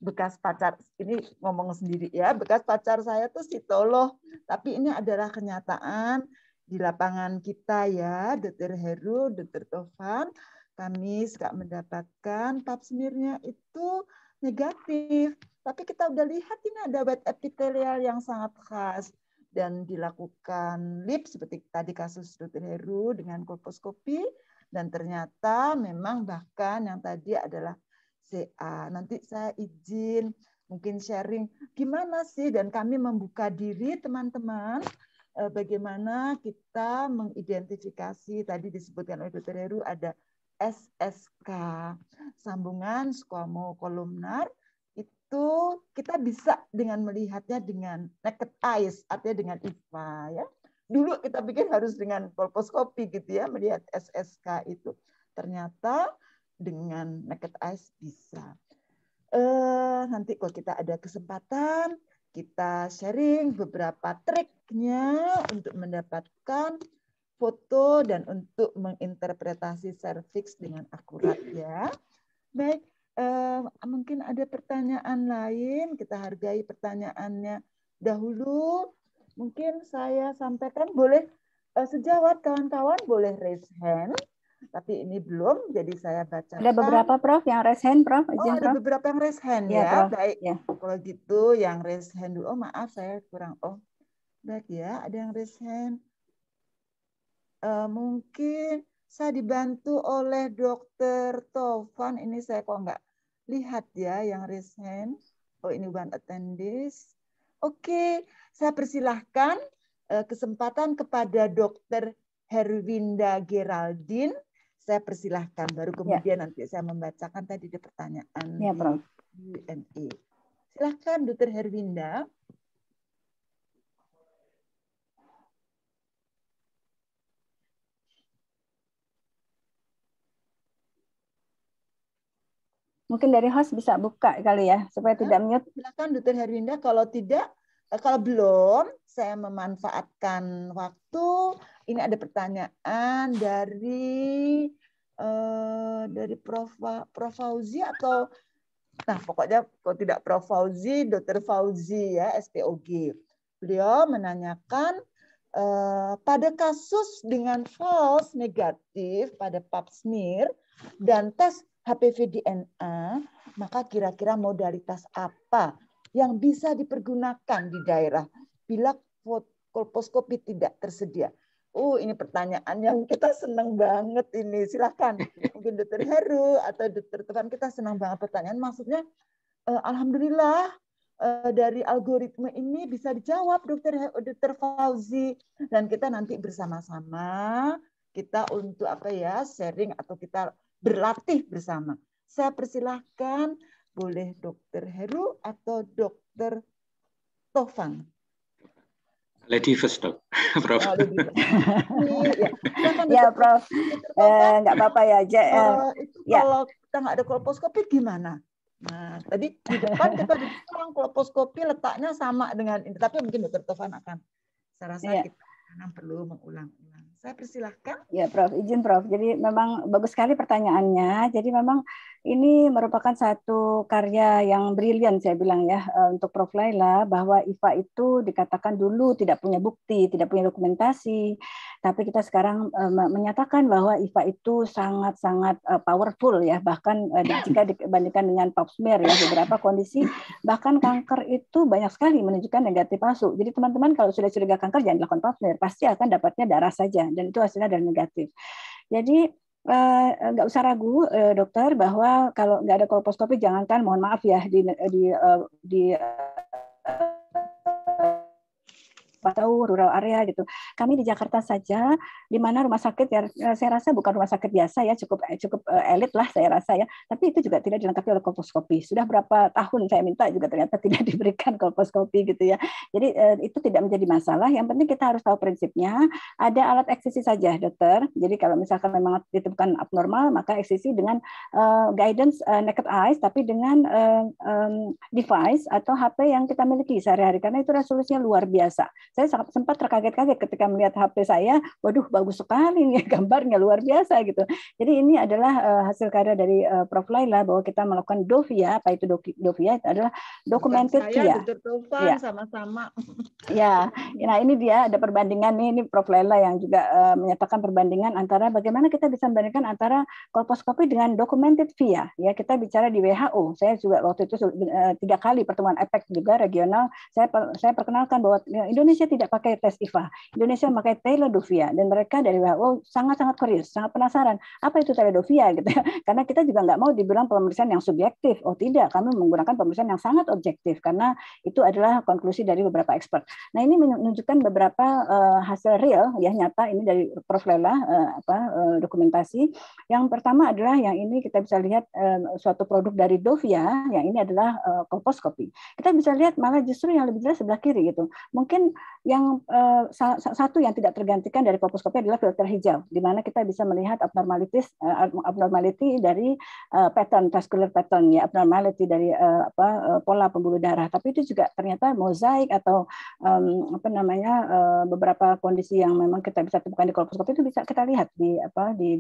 bekas pacar, ini ngomong sendiri ya, bekas pacar saya tuh sitolo, tapi ini adalah kenyataan di lapangan kita ya, Dr. Heru, Dr. Tovan, kami suka mendapatkan pap smear-nya itu negatif, tapi kita udah lihat ini ada wet epithelial yang sangat khas dan dilakukan lip seperti tadi kasus Dr. Heru dengan kolposkopi, dan ternyata memang bahkan yang tadi adalah CA. Nanti saya izin mungkin sharing gimana sih, dan kami membuka diri teman-teman bagaimana kita mengidentifikasi, tadi disebutkan oleh Dr. Heru ada SSK, sambungan squamocolumnar, itu kita bisa dengan melihatnya dengan naked eyes, artinya dengan IVA ya. Dulu kita pikir harus dengan kolposkopi gitu ya, melihat SSK itu. Ternyata dengan naked eyes bisa. Nanti kalau kita ada kesempatan, kita sharing beberapa triknya untuk mendapatkan foto dan untuk menginterpretasi serviks dengan akurat ya. Baik, mungkin ada pertanyaan lain, kita hargai pertanyaannya dahulu. Mungkin saya sampaikan, boleh sejawat kawan-kawan boleh raise hand. Tapi ini belum, jadi saya bacakan. Ada beberapa, Prof, yang raise hand, Prof. Oh, ada beberapa yang raise hand ya, ya. Prof. Baik, ya. Kalau gitu yang raise hand dulu. Oh, maaf, saya kurang. Oh, baik ya, ada yang raise hand. Mungkin saya dibantu oleh Dr. Tovan. Ini saya kok nggak lihat ya yang raise hand. Oh, ini one attendees. Oke, saya persilahkan kesempatan kepada Dr. Herwinda Geraldine. Saya persilahkan, baru kemudian nanti saya membacakan tadi di pertanyaan di Q&A. Silahkan Dr. Herwinda. Mungkin dari host bisa buka kali ya, supaya tidak mute. Silahkan Dr. Herwinda, kalau tidak, kalau belum, saya memanfaatkan waktu. Ini ada pertanyaan dari Prof. Fauzi atau, nah pokoknya kalau tidak Prof. Fauzi, Dr. Fauzi ya, SPOG. Beliau menanyakan pada kasus dengan false negatif pada pap smear dan tes HPV DNA, maka kira-kira modalitas apa yang bisa dipergunakan di daerah bila kolposkopi tidak tersedia? Ini pertanyaan yang kita senang banget ini. Silakan, mungkin Dr. Heru atau Dr. Tovan, kita senang banget pertanyaan. Maksudnya, alhamdulillah dari algoritma ini bisa dijawab, Dr. Fauzi, dan kita nanti bersama-sama kita untuk sharing atau kita berlatih bersama. Saya persilahkan, boleh Dr. Heru atau Dr. Tovan. Lady first, Dok. Prof. Ya, Prof. Nggak apa-apa ya. Kalau kita nggak ada kolposcopy gimana? Nah, tadi di depan kita bilang kolposcopy letaknya sama dengan ini, tapi mungkin Dr. Tovan akan, saya rasa kita perlu mengulang-ulang. Saya persilahkan. Ya, Prof. Izin, Prof. Jadi memang bagus sekali pertanyaannya. Jadi memang ini merupakan satu karya yang brilian, saya bilang ya, untuk Prof. Laila, bahwa IFA itu dikatakan dulu tidak punya bukti, tidak punya dokumentasi, tapi kita sekarang menyatakan bahwa IFA itu sangat-sangat powerful ya, bahkan jika dibandingkan dengan pap smear ya, beberapa kondisi bahkan kanker itu banyak sekali menunjukkan negatif palsu. Jadi teman-teman kalau sudah curiga kanker jangan dilakukan pap smear, pasti akan dapatnya darah saja dan itu hasilnya adalah negatif. Jadi nggak usah ragu dokter bahwa kalau nggak ada kolposcopy, jangankan mohon maaf ya di atau rural area gitu. Kami di Jakarta saja, di mana rumah sakit ya, saya rasa bukan rumah sakit biasa ya, cukup elit lah saya rasa ya. Tapi itu juga tidak dilengkapi oleh kolposcopy. Sudah berapa tahun saya minta juga ternyata tidak diberikan kolposcopy gitu ya. Jadi itu tidak menjadi masalah. Yang penting kita harus tahu prinsipnya. Ada alat eksisi saja, dokter. Jadi kalau misalkan memang ditemukan abnormal, maka eksisi dengan guidance naked eyes, tapi dengan device atau HP yang kita miliki sehari-hari. Karena itu resolusinya luar biasa. Saya sempat terkaget-kaget ketika melihat HP saya, waduh bagus sekali nih gambarnya, luar biasa gitu. Jadi ini adalah hasil karya dari Prof. Laila bahwa kita melakukan DOVIA. Apa itu DOVIA? Itu adalah documented via. Dr. Tovan sama-sama. Ya, nah ini dia ada perbandingan nih, ini Prof. Laila yang juga menyatakan perbandingan antara bagaimana kita bisa membandingkan antara kolposcopy dengan documented via. Ya, kita bicara di WHO. Saya juga waktu itu 3 kali pertemuan APEC juga regional. Saya perkenalkan bahwa Indonesia tidak pakai tes IFA. Indonesia memakai teledovia dan mereka dari WHO sangat-sangat curious, sangat penasaran apa itu teledovia gitu. Karena kita juga nggak mau dibilang pemeriksaan yang subjektif. Oh tidak, kami menggunakan pemeriksaan yang sangat objektif karena itu adalah konklusi dari beberapa expert. Nah ini menunjukkan beberapa hasil real ya nyata ini dari Prof. Laila dokumentasi. Yang pertama adalah yang ini kita bisa lihat suatu produk dari Dovia yang ini adalah kolposcopy. Kita bisa lihat malah justru yang lebih jelas sebelah kiri gitu. Mungkin yang satu yang tidak tergantikan dari kolposcopy adalah filter hijau, di mana kita bisa melihat abnormality dari pattern, vascular pattern ya, abnormality dari pola pembuluh darah. Tapi itu juga ternyata mozaik atau beberapa kondisi yang memang kita bisa temukan di kolposcopy itu bisa kita lihat di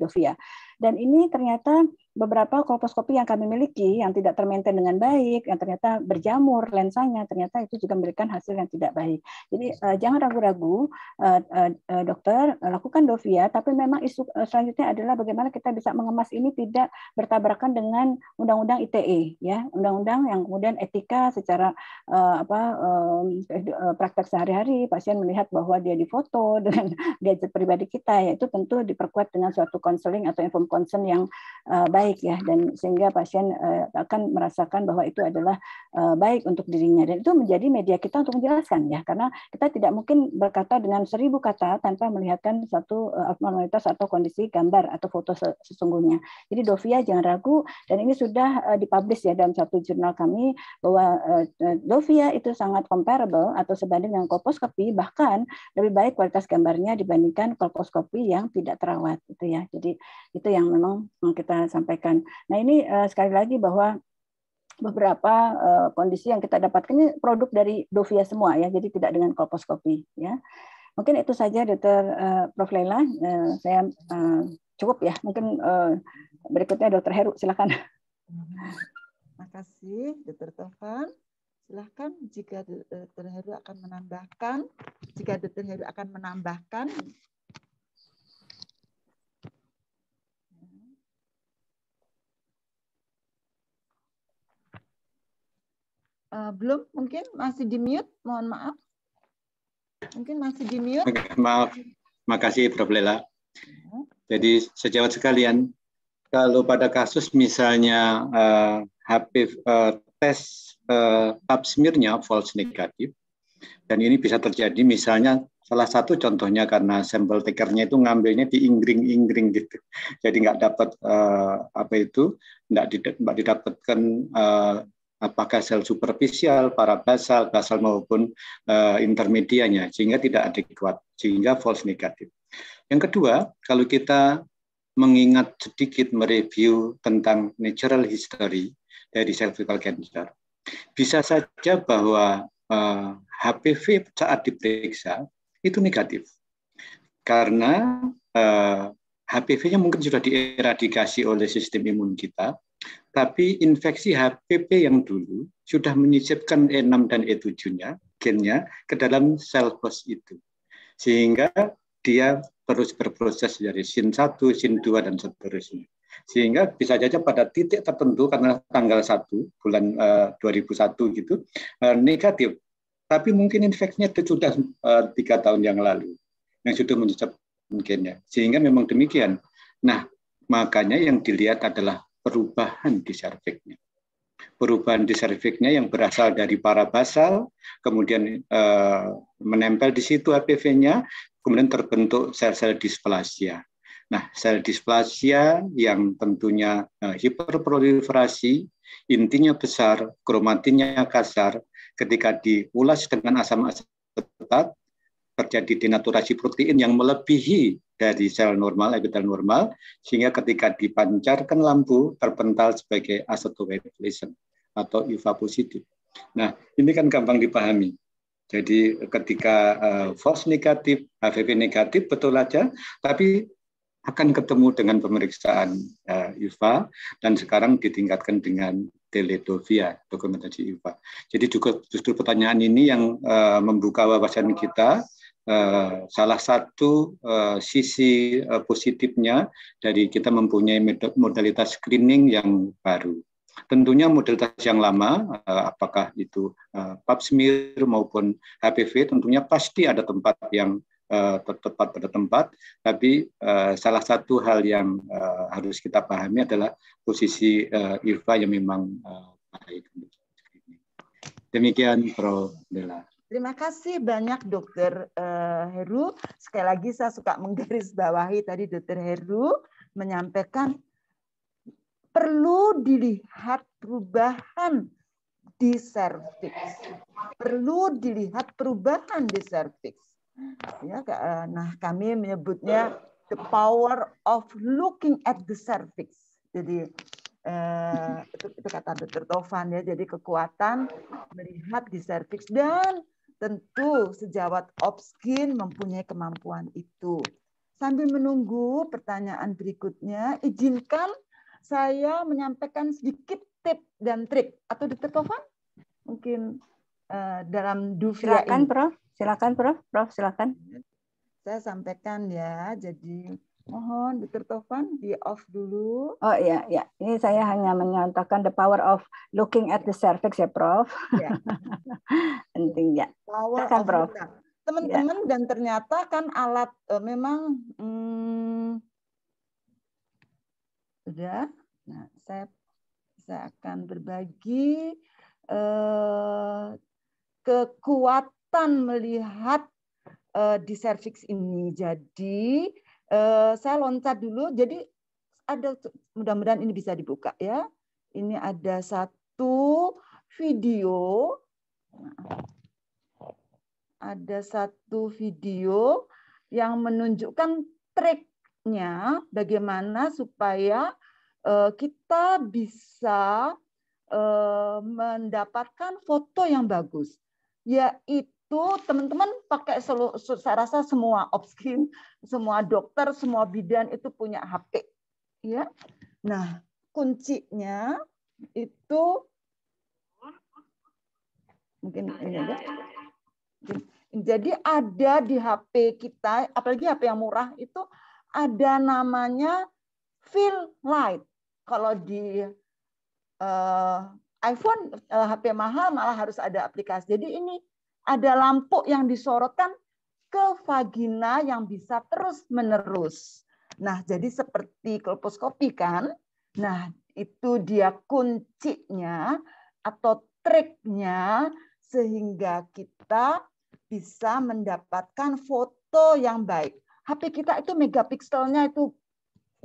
Dovia. Dan ini ternyata beberapa kolposcopy yang kami miliki yang tidak termaintain dengan baik, yang ternyata berjamur lensanya, ternyata itu juga memberikan hasil yang tidak baik. Jadi jangan ragu-ragu, dokter, lakukan Dovia, tapi memang isu selanjutnya adalah bagaimana kita bisa mengemas ini tidak bertabrakan dengan undang-undang ITE, ya, undang-undang yang kemudian etika secara praktek sehari-hari, pasien melihat bahwa dia difoto dengan gadget pribadi kita, yaitu tentu diperkuat dengan suatu konseling atau informed consent yang baik ya, dan sehingga pasien akan merasakan bahwa itu adalah baik untuk dirinya, dan itu menjadi media kita untuk menjelaskan ya, karena kita tidak mungkin berkata dengan 1000 kata tanpa melihatkan satu abnormalitas atau kondisi gambar atau foto sesungguhnya. Jadi Dovia jangan ragu, dan ini sudah dipublish ya dalam satu jurnal kami bahwa Dovia itu sangat comparable atau sebanding dengan kolposcopy, bahkan lebih baik kualitas gambarnya dibandingkan kolposcopy yang tidak terawat itu ya. Jadi itu yang memang kita sampaikan. Nah ini sekali lagi bahwa beberapa kondisi yang kita dapatkan ini produk dari Dovia semua ya, jadi tidak dengan kolposcopy ya. Mungkin itu saja Dr. Prof. Laila, saya cukup ya. Mungkin berikutnya Dr. Heru, silakan. Terima kasih Dr. Tovan. Silakan jika Dr. Heru akan menambahkan, belum, mungkin masih di mute, mohon maaf. Mungkin masih di mute. Maaf. Makasih Prof. Lela. Jadi sejawat sekalian, kalau pada kasus misalnya tes pap smear-nya false negatif, dan ini bisa terjadi misalnya salah satu contohnya karena sampel taker-nya itu ngambilnya di inggring-inggring gitu, jadi nggak dapat nggak didapatkan apakah sel superficial, parabasal, basal maupun intermedianya, sehingga tidak adekuat, sehingga false negatif. Yang kedua, kalau kita mengingat sedikit mereview tentang natural history dari cervical cancer, bisa saja bahwa HPV saat diperiksa itu negatif. Karena HPV-nya mungkin sudah dieradikasi oleh sistem imun kita, tapi infeksi HPV yang dulu sudah menyisipkan E6 dan E7-nya, gennya, ke dalam sel host itu. Sehingga dia terus berproses dari SIN1, SIN2, dan seterusnya. Sehingga bisa saja pada titik tertentu, karena tanggal 1 bulan 2001 gitu, negatif. Tapi mungkin infeksinya sudah 3 tahun yang lalu, yang sudah menyisip gennya. Sehingga memang demikian. Nah, makanya yang dilihat adalah perubahan di serviksnya. Perubahan di serviksnya yang berasal dari parabasal, kemudian menempel di situ HPV-nya, kemudian terbentuk sel-sel displasia. Nah, sel displasia yang tentunya hiperproliferasi, intinya besar, kromatinnya kasar, ketika diulas dengan asam asetat, terjadi denaturasi protein yang melebihi dari sel normal, epitel normal, sehingga ketika dipancarkan lampu terpental sebagai acetoated lesion atau UVA positif. Nah, ini kan gampang dipahami. Jadi ketika false negatif, HPV negatif betul aja, tapi akan ketemu dengan pemeriksaan UVA, dan sekarang ditingkatkan dengan teledovia, dokumentasi UVA. Jadi juga justru pertanyaan ini yang membuka wawasan kita. Salah satu sisi positifnya dari kita mempunyai modalitas screening yang baru. Tentunya modalitas yang lama, apakah itu pap smear maupun HPV, tentunya pasti ada tempat yang tepat pada tempat, tapi salah satu hal yang harus kita pahami adalah posisi UVA yang memang baik. Demikian Prof. Lela. Terima kasih banyak Dr. Heru. Sekali lagi saya suka menggarisbawahi tadi Dr. Heru menyampaikan perlu dilihat perubahan di serviks. Perlu dilihat perubahan di serviks. Ya, nah kami menyebutnya the power of looking at the cervix. Jadi itu kata Dr. Tovan ya. Jadi kekuatan melihat di serviks, dan tentu sejawat Opskin mempunyai kemampuan itu. Sambil menunggu pertanyaan berikutnya, izinkan saya menyampaikan sedikit tip dan trik. Atau Dr. Tovan? Mungkin dalam Duvia silakan, ini. Prof. Silakan, Prof. Prof, silakan. Saya sampaikan ya. Jadi mohon Dr. Tovan di off dulu. Oh iya, ya. Ini saya hanya menyatakan the power of looking at the cervix ya, Prof. Ya. Penting ya. Power Silakan, of Prof. teman-teman ya. Dan ternyata kan alat memang sudah. Nah, saya akan berbagi kekuatan melihat di serviks ini. Jadi saya loncat dulu. Jadi ada, mudah-mudahan ini bisa dibuka ya. Ini ada satu video. Ada satu video yang menunjukkan triknya bagaimana supaya kita bisa mendapatkan foto yang bagus. Yaitu teman-teman pakai, saya rasa semua Opskin, semua dokter, semua bidan itu punya HP. Ya. Nah, kuncinya itu mungkin ini aja. Jadi ada di HP kita, apalagi HP yang murah itu ada namanya fill light. Kalau di iPhone HP mahal malah harus ada aplikasi. Jadi ini ada lampu yang disorotkan ke vagina yang bisa terus-menerus. Nah, jadi seperti kolposkopi kan? Nah, itu dia kuncinya atau triknya sehingga kita bisa mendapatkan foto yang baik. HP kita itu megapikselnya itu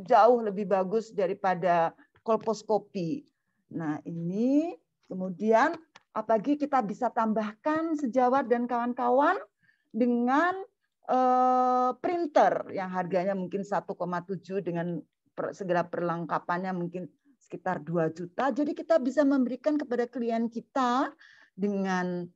jauh lebih bagus daripada kolposkopi. Nah, ini kemudian apalagi kita bisa tambahkan sejawat dan kawan-kawan dengan printer yang harganya mungkin 1,7 dengan segala perlengkapannya mungkin sekitar 2 juta. Jadi kita bisa memberikan kepada klien kita dengan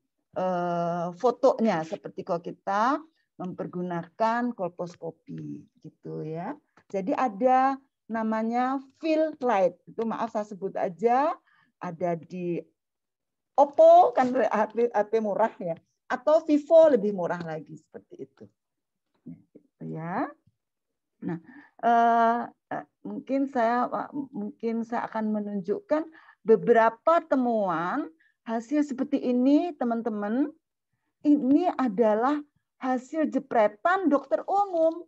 fotonya seperti kalau kita mempergunakan kolposkopi gitu ya. Jadi ada namanya field light. Itu maaf saya sebut aja, ada di Oppo kan HP murah ya, atau Vivo lebih murah lagi seperti itu. Ya. Nah, mungkin saya akan menunjukkan beberapa temuan hasil seperti ini, teman-teman. Ini adalah hasil jepretan dokter umum.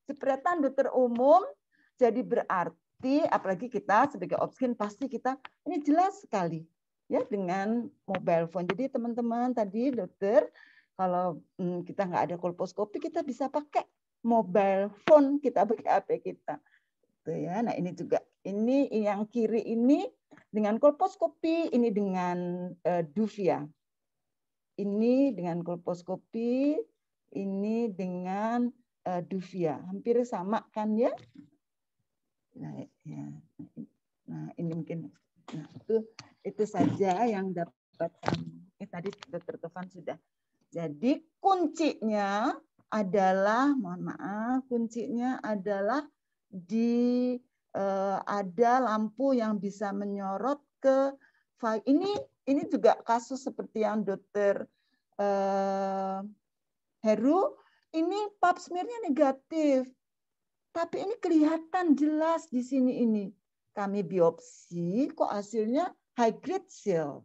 Jepretan dokter umum, jadi berarti apalagi kita sebagai obskin pasti kita ini jelas sekali ya dengan mobile phone. Jadi teman-teman tadi dokter, kalau kita nggak ada kolposkopi kita bisa pakai mobile phone kita pakai HP kita. Tuh ya. Nah ini juga ini yang kiri ini dengan kolposkopi, ini dengan Duvia. Ini dengan kolposkopi, ini dengan Duvia. Hampir sama kan ya? Nah, ya. Nah ini mungkin nah, itu saja yang dapat tadi Dr. Tovan sudah. Jadi kuncinya adalah, mohon maaf, kuncinya adalah di ada lampu yang bisa menyorot ke ini juga kasus seperti yang Dr. Heru, ini pap smear-nya negatif. Tapi ini kelihatan jelas di sini ini. Kami biopsi kok hasilnya high grade cell.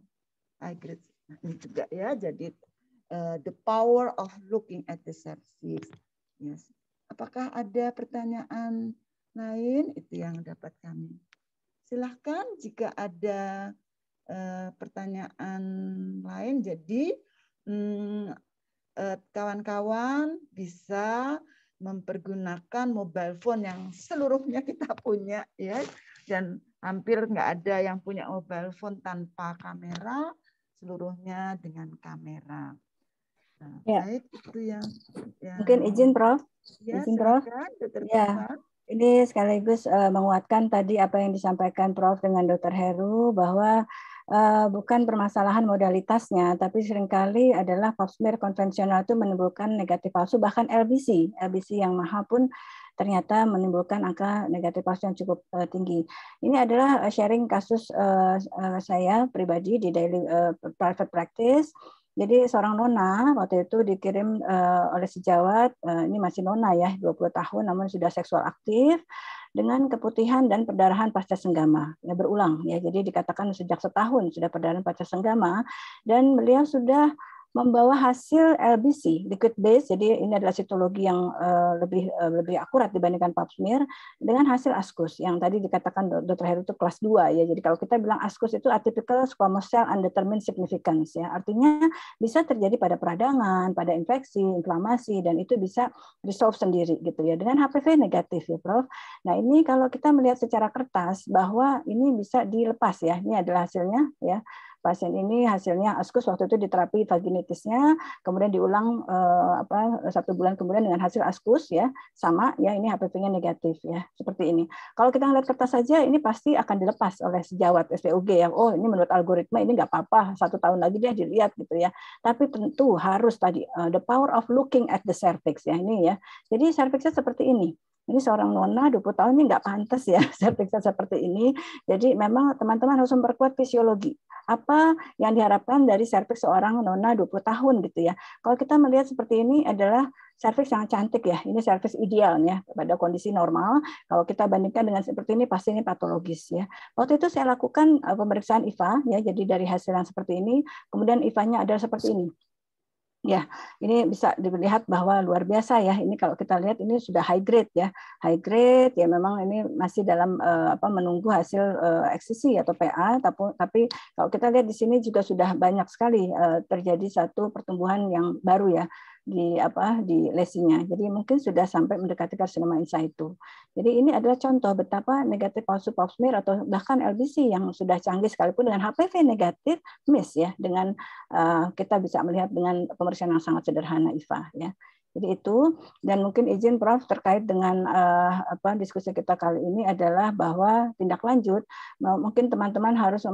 High grade. Nah, ini juga ya, jadi the power of looking at the sepsis. Yes. Apakah ada pertanyaan lain? Itu yang dapat kami. Silahkan jika ada pertanyaan lain. Jadi kawan-kawan bisa mempergunakan mobile phone yang seluruhnya kita punya ya, dan hampir nggak ada yang punya mobile phone tanpa kamera, seluruhnya dengan kamera. Nah, ya. Baik, itu yang mungkin izin Prof. Ya, izin Prof. Ya. Ini sekaligus menguatkan tadi apa yang disampaikan Prof dengan Dr. Heru bahwa bukan permasalahan modalitasnya, tapi seringkali adalah pap smear konvensional itu menimbulkan negatif palsu, bahkan LBC yang mahal pun ternyata menimbulkan angka negatif palsu yang cukup tinggi. Ini adalah sharing kasus saya pribadi di daily private practice. Jadi seorang nona waktu itu dikirim oleh sejawat, ini masih nona ya, 20 tahun namun sudah seksual aktif, dengan keputihan dan perdarahan pasca senggama ya, berulang ya, jadi dikatakan sejak setahun sudah perdarahan pasca senggama, dan beliau sudah membawa hasil LBC liquid base, jadi ini adalah sitologi yang lebih akurat dibandingkan pap smear, dengan hasil askus yang tadi dikatakan Dr. Heru itu kelas 2 ya. Jadi kalau kita bilang askus itu atypical squamous cell undetermined significance ya, artinya bisa terjadi pada peradangan, pada infeksi, inflamasi, dan itu bisa resolve sendiri gitu ya dengan HPV negatif ya Prof. Nah ini kalau kita melihat secara kertas bahwa ini bisa dilepas ya, ini adalah hasilnya ya. Pasien ini hasilnya askus waktu itu diterapi vaginitisnya, kemudian diulang 1 bulan kemudian dengan hasil askus ya, sama ya, ini HPV-nya negatif ya, seperti ini. Kalau kita ngeliat kertas saja ini pasti akan dilepas oleh sejawat SPUG ya. Oh ini menurut algoritma ini nggak apa-apa, 1 tahun lagi dia dilihat gitu ya. Tapi tentu harus tadi the power of looking at the cervix ya, ini ya. Jadi cervixnya seperti ini. Ini seorang nona 20 tahun ini nggak pantas ya cervixnya seperti ini. Jadi memang teman-teman harus memperkuat fisiologi. Apa yang diharapkan dari serviks seorang nona 20 tahun gitu ya. Kalau kita melihat seperti ini adalah serviks yang cantik ya. Ini serviks idealnya pada kondisi normal. Kalau kita bandingkan dengan seperti ini pasti ini patologis ya. Waktu itu saya lakukan pemeriksaan IVA ya. Jadi dari hasil yang seperti ini, kemudian IVA-nya adalah seperti ini. Ya, ini bisa dilihat bahwa luar biasa ya. Ini kalau kita lihat ini sudah high grade ya. High grade ya, memang ini masih dalam menunggu hasil eksisi atau PA, tapi kalau kita lihat di sini juga sudah banyak sekali terjadi satu pertumbuhan yang baru ya di lesinya. Jadi mungkin sudah sampai mendekati karsinoma in situ. Jadi ini adalah contoh betapa negatif palsu pap smear atau bahkan LBC yang sudah canggih sekalipun dengan HPV negatif miss ya, dengan kita bisa melihat dengan pemeriksaan yang sangat sederhana IVA ya. Jadi itu, dan mungkin izin Prof terkait dengan diskusi kita kali ini adalah bahwa tindak lanjut mungkin teman-teman harus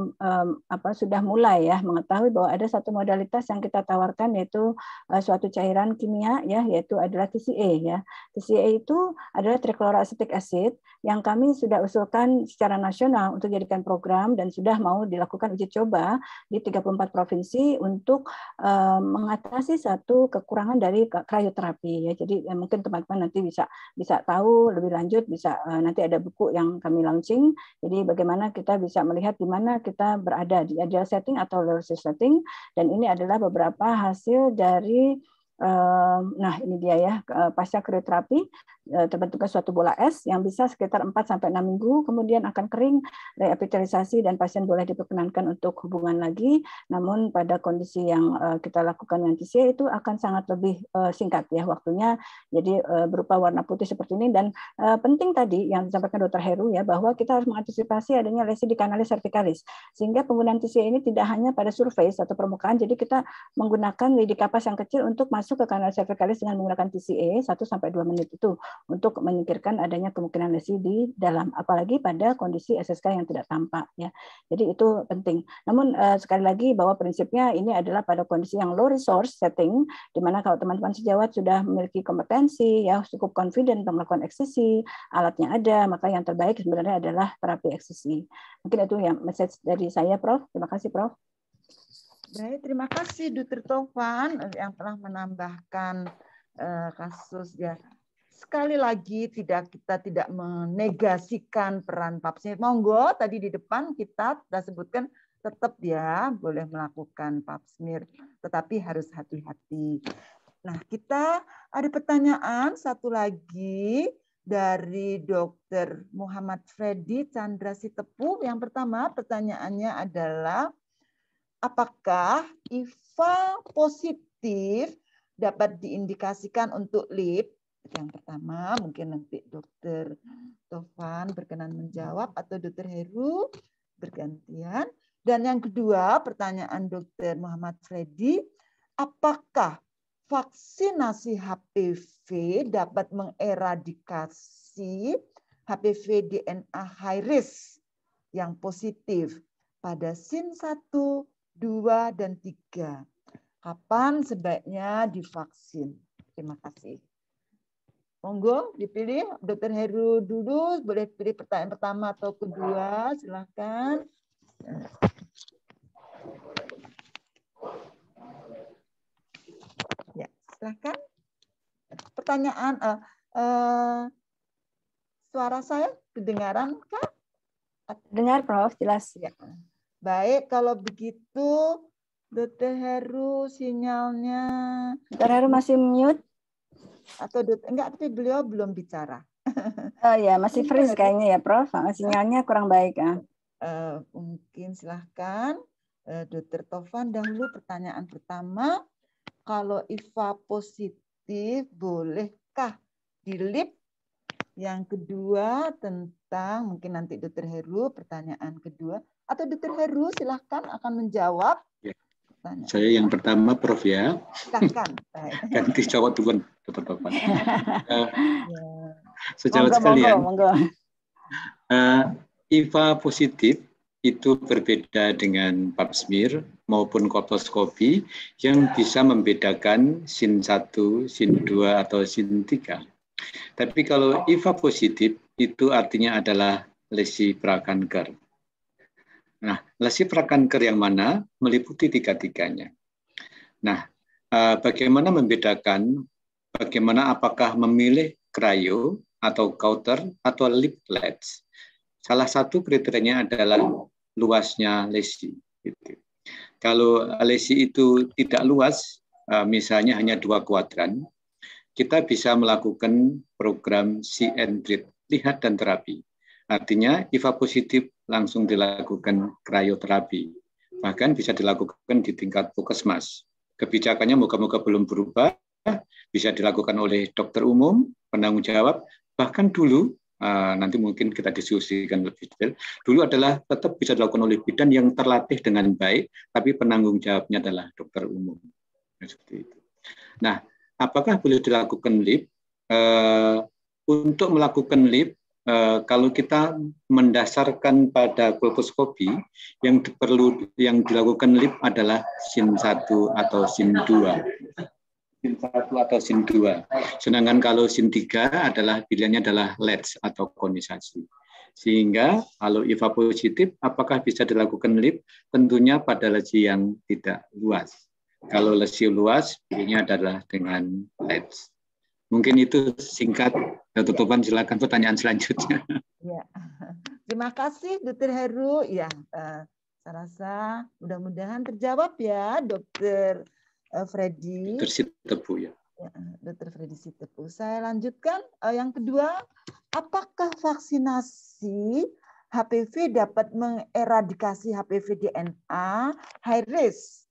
sudah mulai ya mengetahui bahwa ada satu modalitas yang kita tawarkan, yaitu suatu cairan kimia ya, yaitu adalah TCA ya. TCA itu adalah trichloroacetic acid yang kami sudah usulkan secara nasional untuk jadikan program dan sudah mau dilakukan uji coba di 34 provinsi untuk mengatasi satu kekurangan dari krioterapi ya. Jadi mungkin teman-teman nanti bisa tahu lebih lanjut, bisa nanti ada buku yang kami launching. Jadi bagaimana kita bisa melihat di mana kita berada, di ideal setting atau low risk setting, dan ini adalah beberapa hasil dari nah ini dia ya, pasca krioterapi terbentuknya suatu bola es yang bisa sekitar 4-6 minggu, kemudian akan kering, reepitelisasi, dan pasien boleh diperkenankan untuk hubungan lagi. Namun pada kondisi yang kita lakukan dengan TCA itu akan sangat lebih singkat ya waktunya, jadi berupa warna putih seperti ini. Dan penting tadi yang disampaikan Dr. Heru ya, bahwa kita harus mengantisipasi adanya lesi di kanalis cervicalis, sehingga penggunaan TCA ini tidak hanya pada surface atau permukaan, jadi kita menggunakan lidi kapas yang kecil untuk masuk ke kanal cervicalis dengan menggunakan TCA 1-2 menit itu untuk menyingkirkan adanya kemungkinan lesi di dalam, apalagi pada kondisi SSK yang tidak tampak ya. Jadi itu penting. Namun sekali lagi bahwa prinsipnya ini adalah pada kondisi yang low resource setting, di mana kalau teman-teman sejawat sudah memiliki kompetensi ya, cukup confident untuk melakukan eksisi, alatnya ada, maka yang terbaik sebenarnya adalah terapi eksisi. Mungkin itu yang message dari saya, Prof. Terima kasih, Prof. Baik, terima kasih Dr. Tovan yang telah menambahkan kasus ya. Sekali lagi kita tidak menegasikan peran pap smear. Monggo tadi di depan kita sudah sebutkan tetap ya boleh melakukan pap smear, tetapi harus hati-hati. Nah, kita ada pertanyaan satu lagi dari Dr. Muhammad Freddy Chandra Sitepu. Yang pertama pertanyaannya adalah, apakah IVA positif dapat diindikasikan untuk LIP? Yang pertama, mungkin nanti Dr. Tovan berkenan menjawab atau Dr. Heru bergantian. Dan yang kedua, pertanyaan Dr. Muhammad Freddy, apakah vaksinasi HPV dapat mengeradikasi HPV DNA high risk yang positif pada SIN 1, 2, dan 3. Kapan sebaiknya divaksin? Terima kasih. Monggo dipilih, Dr. Heru dulu, boleh pilih pertanyaan pertama atau kedua, silakan. Ya, silakan. Pertanyaan, suara saya kedengaran kah? Dengar, Prof, jelas. Ya. Baik, kalau begitu Dr. Heru sinyalnya. Dr. Heru masih mute? Atau enggak, tapi beliau belum bicara. Oh ya, masih freeze kayaknya ya, Prof. Sinyalnya kurang baik. Mungkin silahkan Dr. Tovan dahulu pertanyaan pertama. Kalau IVA positif, bolehkah di LIP? Yang kedua tentang, mungkin nanti Dr. Heru pertanyaan kedua. Atau Dr. Heru silahkan akan menjawab. Ya. Saya yang pertama, Prof ya. Silahkan. Ganti jawab dulu, Dr. Tovan. Sejawat sekalian, IVA positif itu berbeda dengan pap smear maupun kolposkopi yang bisa membedakan SIN 1, SIN 2, atau SIN 3. Tapi kalau IVA positif itu artinya adalah lesi prakanker. Nah, lesi prakanker yang mana meliputi tiga-tiganya. Nah, bagaimana membedakan, bagaimana apakah memilih cryo atau Cauter atau leaflets? Salah satu kriterianya adalah luasnya lesi. Kalau lesi itu tidak luas, misalnya hanya 2 kuadran, kita bisa melakukan program see and treat, lihat dan terapi. Artinya IFA positif langsung dilakukan krioterapi. Bahkan bisa dilakukan di tingkat puskesmas. Kebijakannya moga-moga belum berubah, bisa dilakukan oleh dokter umum, penanggung jawab, bahkan dulu, nanti mungkin kita diskusikan lebih detail, dulu adalah tetap bisa dilakukan oleh bidan yang terlatih dengan baik, tapi penanggung jawabnya adalah dokter umum. Seperti itu. Nah, apakah boleh dilakukan LIP? Untuk melakukan LIP, kalau kita mendasarkan pada kolposkopi, yang dilakukan LIP adalah SIN 1 atau SIN 2. SIN 1 atau SIN 2. Sedangkan kalau SIN 3 adalah pilihannya adalah LEDS atau konisasi. Sehingga kalau IFA positif, apakah bisa dilakukan LIP? Tentunya pada lesi yang tidak luas. Kalau lesi luas, pilihannya adalah dengan LEDS. Mungkin itu singkat. Dr. Tovan, silakan pertanyaan selanjutnya. Ya. Terima kasih Dr. Heru. Ya, saya rasa mudah-mudahan terjawab ya Dr. Freddy. Dr. Sitepu ya. Dr. Freddy Sitepu. Saya lanjutkan. Yang kedua, apakah vaksinasi HPV dapat mengeradikasi HPV DNA high risk?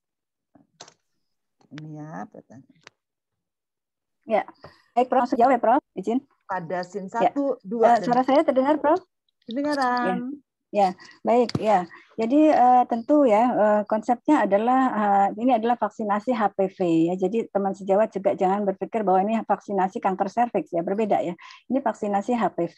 Ini ya pertanyaan. Ya, baik Prof, sejauh ya Prof, izin. Pada SIN 1, Ya. 2, Suara saya terdengar Prof? kedengaran. Ya, baik ya. Jadi tentu ya konsepnya adalah ini adalah vaksinasi HPV ya. Jadi teman sejawat juga jangan berpikir bahwa ini vaksinasi kanker serviks ya, berbeda ya. Ini vaksinasi HPV.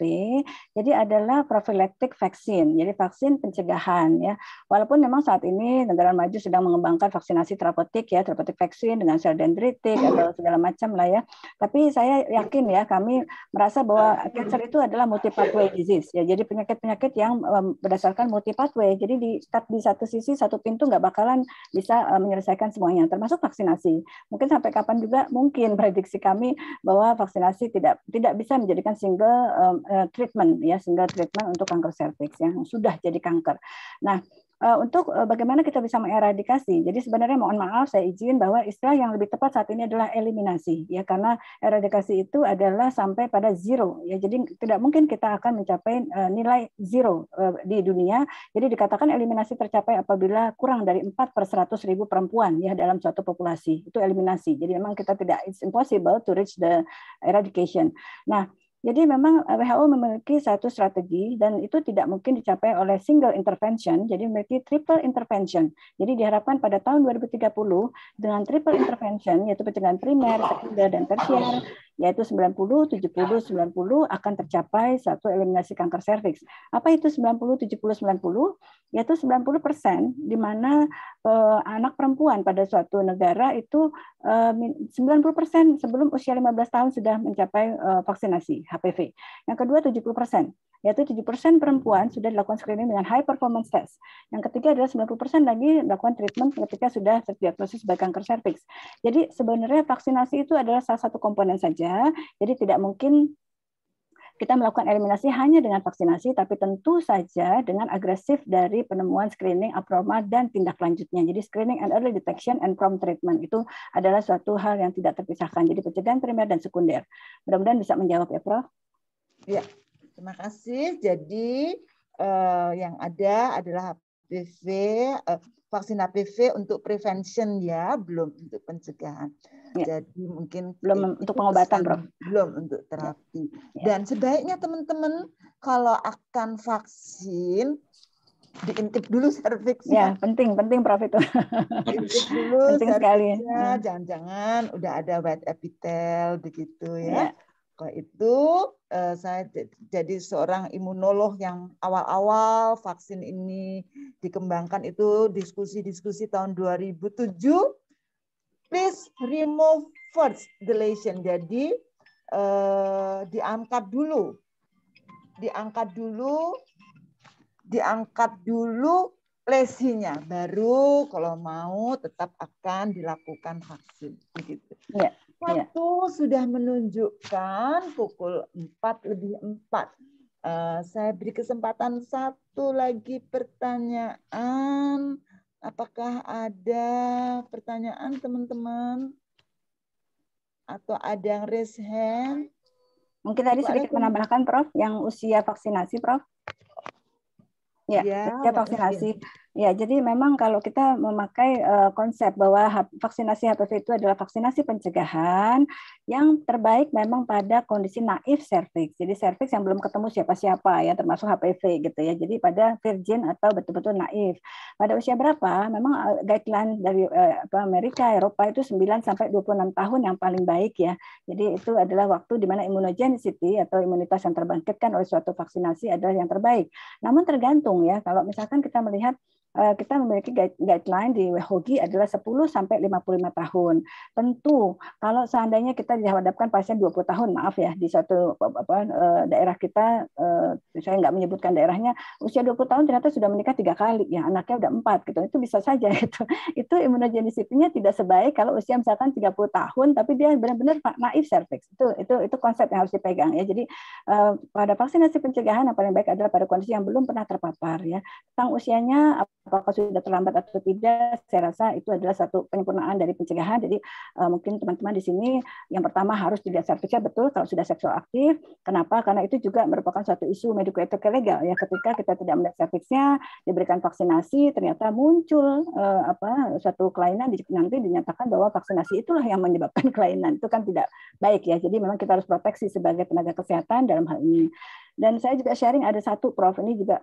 Jadi adalah prophylactic vaksin. Jadi vaksin pencegahan ya. Walaupun memang saat ini negara maju sedang mengembangkan vaksinasi terapeutik ya, terapeutik vaksin dengan sel dendritik atau segala macam lah ya. Tapi saya yakin ya, kami merasa bahwa cancer itu adalah multi pathway disease ya. Jadi penyakit-penyakit yang berdasarkan multi pathway. Jadi di satu sisi satu pintu nggak bakalan bisa menyelesaikan semuanya, termasuk vaksinasi. Mungkin sampai kapan juga mungkin prediksi kami bahwa vaksinasi tidak bisa menjadikan single treatment ya, single treatment untuk kanker serviks yang sudah jadi kanker. Nah, untuk bagaimana kita bisa mengeradikasi. Jadi sebenarnya mohon maaf saya izin bahwa istilah yang lebih tepat saat ini adalah eliminasi ya, karena eradikasi itu adalah sampai pada zero ya. Jadi tidak mungkin kita akan mencapai nilai zero di dunia. Jadi dikatakan eliminasi tercapai apabila kurang dari 4/100.000 perempuan ya dalam suatu populasi. Itu eliminasi. Jadi memang kita tidak, it's impossible to reach the eradication. Nah, jadi memang WHO memiliki satu strategi dan itu tidak mungkin dicapai oleh single intervention, jadi memiliki triple intervention. Jadi diharapkan pada tahun 2030 dengan triple intervention, yaitu pencegahan primer, sekunder, dan tersier, yaitu 90, 70, 90 akan tercapai satu eliminasi kanker serviks. Apa itu 90, 70, 90? Yaitu 90% di mana anak perempuan pada suatu negara itu 90% sebelum usia 15 tahun sudah mencapai vaksinasi HPV. Yang kedua 70%, yaitu 70% perempuan sudah dilakukan screening dengan high performance test. Yang ketiga adalah 90% lagi dilakukan treatment ketika sudah terdiagnosis sebagai kanker serviks. Jadi sebenarnya vaksinasi itu adalah salah satu komponen saja, jadi tidak mungkin kita melakukan eliminasi hanya dengan vaksinasi, tapi tentu saja dengan agresif dari penemuan screening, aproma, dan tindak lanjutnya. Jadi screening and early detection and prompt treatment itu adalah suatu hal yang tidak terpisahkan. Jadi pencegahan primer dan sekunder. Mudah-mudahan bisa menjawab ya, Prof. Ya, terima kasih. Jadi yang ada adalah HPV, vaksin HPV untuk prevention ya, belum untuk pencegahan. Ya. Jadi mungkin belum untuk pengobatan, Prof. Belum untuk terapi. Ya. Dan sebaiknya teman-teman kalau akan vaksin diintip dulu serviksnya. Ya, penting Prof itu. Diintip dulu penting sekali. Jangan-jangan udah ada white epithel begitu ya. Kalau itu saya jadi seorang imunolog yang awal-awal vaksin ini dikembangkan itu diskusi tahun 2007. Please remove first the lesion. Jadi diangkat dulu lesinya, baru kalau mau tetap akan dilakukan vaksin. Begitu. Ya. Waktu sudah menunjukkan pukul 4:04. Saya beri kesempatan satu lagi pertanyaan. Apakah ada pertanyaan teman-teman? atau ada yang raise hand? Mungkin tadi Atau ada sedikit menambahkan, Prof, yang usia vaksinasi, Prof. Ya, usia vaksinasi. Ya, jadi memang kalau kita memakai konsep bahwa vaksinasi HPV itu adalah vaksinasi pencegahan yang terbaik memang pada kondisi naif serviks. Jadi serviks yang belum ketemu siapa-siapa ya, termasuk HPV gitu ya. Jadi pada virgin atau betul-betul naif. Pada usia berapa? Memang guideline dari Amerika, Eropa itu 9 sampai 26 tahun yang paling baik ya. Jadi itu adalah waktu di mana immunogenicity atau imunitas yang terbangkitkan oleh suatu vaksinasi adalah yang terbaik. Namun tergantung ya, kalau misalkan kita melihat kita memiliki guideline di WHOGI adalah 10 sampai 55 tahun. Tentu kalau seandainya kita dihadapkan pasien 20 tahun, maaf ya, di suatu daerah kita, saya nggak menyebutkan daerahnya, usia 20 tahun ternyata sudah menikah 3 kali, ya anaknya udah 4 gitu. Itu bisa saja gitu. Itu imunogenicity-nya tidak sebaik kalau usia misalkan 30 tahun tapi dia benar-benar naif serviks. Itu konsep yang harus dipegang ya. Jadi pada vaksinasi pencegahan yang paling baik adalah pada kondisi yang belum pernah terpapar ya. Tentang usianya apakah sudah terlambat atau tidak, saya rasa itu adalah satu penyempurnaan dari pencegahan. Jadi mungkin teman-teman di sini yang pertama harus dilihat serviksnya betul kalau sudah seksual aktif. Kenapa? Karena itu juga merupakan suatu isu medico-ethical legal ya. Ketika kita tidak melihat serviksnya, diberikan vaksinasi, ternyata muncul suatu kelainan, nanti dinyatakan bahwa vaksinasi itulah yang menyebabkan kelainan. Itu kan tidak baik ya. Jadi memang kita harus proteksi sebagai tenaga kesehatan dalam hal ini. Dan saya juga sharing ada satu, Prof, ini juga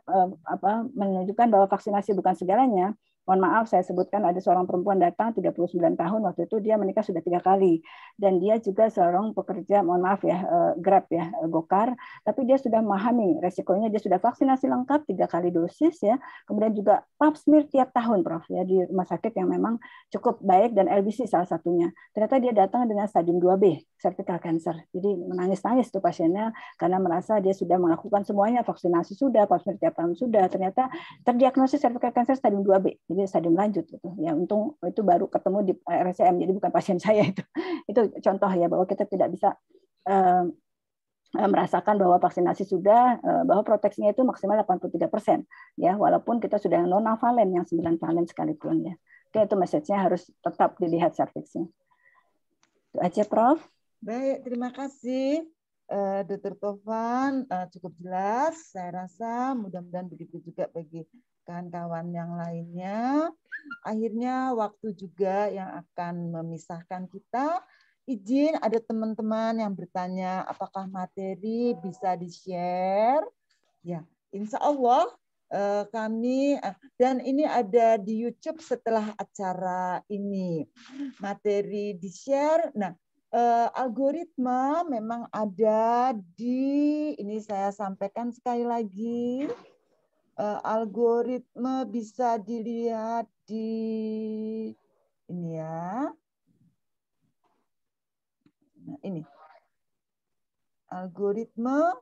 menunjukkan bahwa vaksinasi bukan segalanya. Mohon maaf, saya sebutkan ada seorang perempuan datang 39 tahun, waktu itu dia menikah sudah 3 kali. Dan dia juga seorang pekerja, mohon maaf ya, Grab ya, Gokar, tapi dia sudah memahami resikonya, dia sudah vaksinasi lengkap 3 kali dosis ya. Kemudian juga pap smear tiap tahun, Prof, ya, di rumah sakit yang memang cukup baik dan LBC salah satunya. Ternyata dia datang dengan stadium 2B, cervical cancer. Jadi menangis-nangis tuh pasiennya karena merasa dia sudah melakukan semuanya, vaksinasi sudah, pap smear tiap tahun sudah, ternyata terdiagnosis cervical cancer stadium 2B. Jadi stadium lanjut gitu. Ya untung itu baru ketemu di RSCM, jadi bukan pasien saya itu. Itu contoh ya bahwa kita tidak bisa merasakan bahwa vaksinasi sudah, bahwa proteksinya itu maksimal 83% ya, walaupun kita sudah yang non-valen, yang 9 valen sekalipun ya. Oke, itu message-nya harus tetap dilihat serviksnya. Itu aja, Prof. Baik, terima kasih Dr. Tovan, cukup jelas. Saya rasa mudah-mudahan begitu juga bagi kawan-kawan yang lainnya. Akhirnya waktu juga yang akan memisahkan kita. Izin ada teman-teman yang bertanya apakah materi bisa di-share. Ya, insya Allah kami, dan ini ada di YouTube setelah acara ini. Materi di-share. Nah, algoritma memang ada di, ini saya sampaikan sekali lagi, algoritma bisa dilihat di ini ya. Nah, ini. Algoritma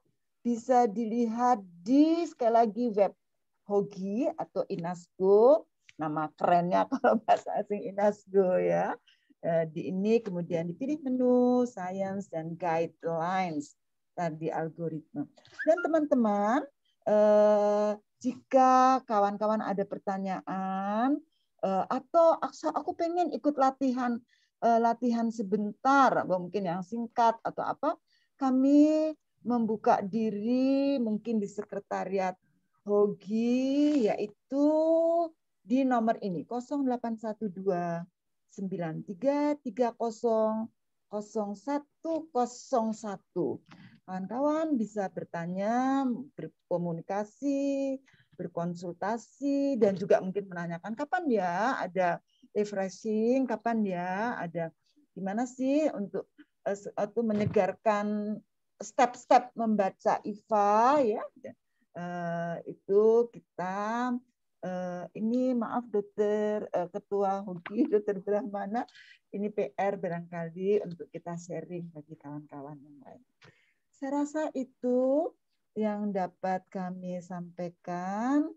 bisa dilihat di, sekali lagi, web HOGI atau INASGO. Nama kerennya kalau bahasa asing INASGO ya. Di ini kemudian dipilih menu Science dan Guidelines tadi algoritma. Dan teman-teman, jika kawan-kawan ada pertanyaan atau aku pengen ikut latihan sebentar, mungkin yang singkat atau apa, kami membuka diri mungkin di sekretariat HOGI, yaitu di nomor ini 0812 9330 0101. Kawan-kawan bisa bertanya, berkomunikasi, berkonsultasi, dan juga mungkin menanyakan kapan ya ada refreshing, kapan ya ada gimana sih untuk menyegarkan step-step membaca IVA ya. Itu kita ini maaf Dokter Ketua HOGI, Dokter Brahmana, ini PR barangkali untuk kita sharing bagi kawan-kawan yang lain. Saya rasa itu yang dapat kami sampaikan.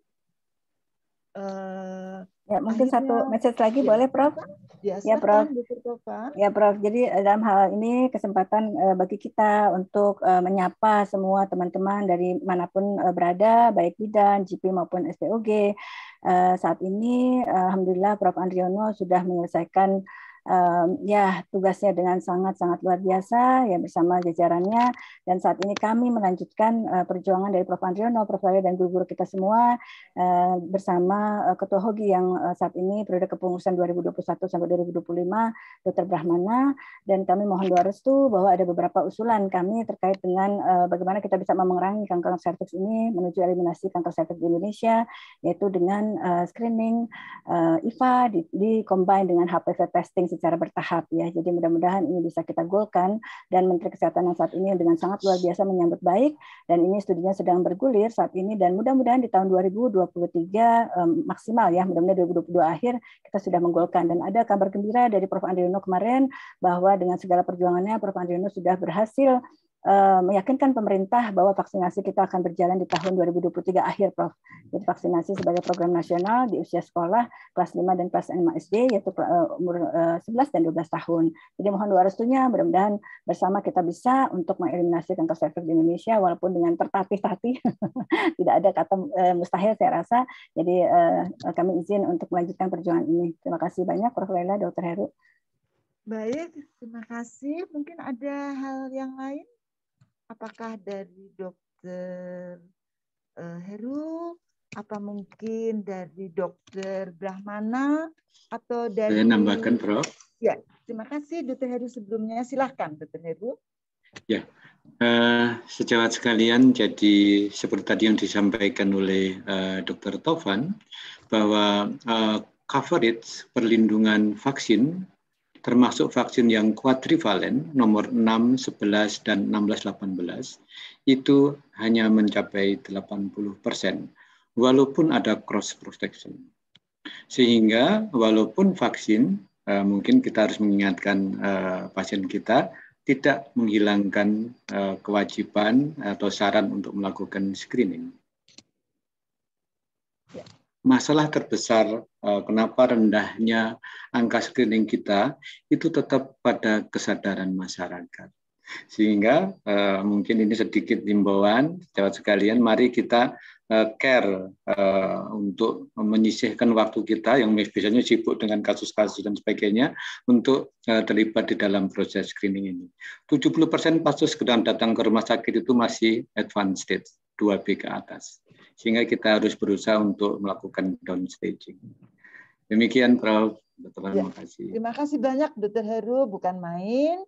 Ya, mungkin satu message lagi ya, boleh, Prof? Ya, ya, Prof. Dr. Tovan. Ya, Prof. Jadi dalam hal ini kesempatan bagi kita untuk menyapa semua teman-teman dari manapun berada, baik bidan, GP maupun SPOG. Saat ini, alhamdulillah, Prof. Andriono sudah menyelesaikan ya tugasnya dengan sangat-sangat luar biasa ya bersama jajarannya, dan saat ini kami melanjutkan perjuangan dari Prof. Andriono, Prof. Laya, dan guru-guru kita semua bersama Ketua Hogi yang saat ini periode kepengurusan 2021 sampai 2025, Dr. Brahmana, dan kami mohon doa restu bahwa ada beberapa usulan kami terkait dengan bagaimana kita bisa memerangi kanker serviks ini menuju eliminasi kanker serviks di Indonesia, yaitu dengan screening IVA di combine dengan HPV testing secara bertahap ya. Jadi mudah-mudahan ini bisa kita goalkan, dan Menteri Kesehatan yang saat ini dengan sangat luar biasa menyambut baik, dan ini studinya sedang bergulir saat ini, dan mudah-mudahan di tahun 2023 maksimal ya, mudah-mudahan 2022 akhir kita sudah menggolkan. Dan ada kabar gembira dari Prof. Andriono kemarin bahwa dengan segala perjuangannya Prof. Andriono sudah berhasil meyakinkan pemerintah bahwa vaksinasi kita akan berjalan di tahun 2023 akhir, Prof. Jadi vaksinasi sebagai program nasional di usia sekolah kelas 5 dan kelas 5 SD, yaitu umur 11 dan 12 tahun. Jadi mohon doa restunya, mudah-mudahan bersama kita bisa untuk mengeliminasi kanker serviks di Indonesia, walaupun dengan tertatih-tatih, tidak ada kata mustahil saya rasa. Jadi kami izin untuk melanjutkan perjuangan ini. Terima kasih banyak, Prof. Laila, Dr. Heru. Baik, terima kasih. Mungkin ada hal yang lain? Apakah dari Dr. Heru, apa mungkin dari Dr. Brahmana, atau dari... Saya nambahkan, Prof. Ya, terima kasih Dr. Heru sebelumnya. Silahkan, Dr. Heru. Ya, sejawat sekalian, jadi seperti tadi yang disampaikan oleh Dr. Taufan, bahwa coverage perlindungan vaksin termasuk vaksin yang quadrivalen nomor 6, 11, dan 16-18 itu hanya mencapai 80%, walaupun ada cross protection. Sehingga walaupun vaksin, mungkin kita harus mengingatkan pasien kita tidak menghilangkan kewajiban atau saran untuk melakukan screening. Masalah terbesar kenapa rendahnya angka screening kita itu tetap pada kesadaran masyarakat. Sehingga mungkin ini sedikit himbauan, sejawat sekalian, mari kita care untuk menyisihkan waktu kita yang biasanya sibuk dengan kasus-kasus dan sebagainya untuk terlibat di dalam proses screening ini. 70% kasus yang datang ke rumah sakit itu masih advanced stage, 2B ke atas. Sehingga kita harus berusaha untuk melakukan downstaging. Demikian, Prof. Terima kasih. Terima kasih banyak, Dr. Heru. Bukan main.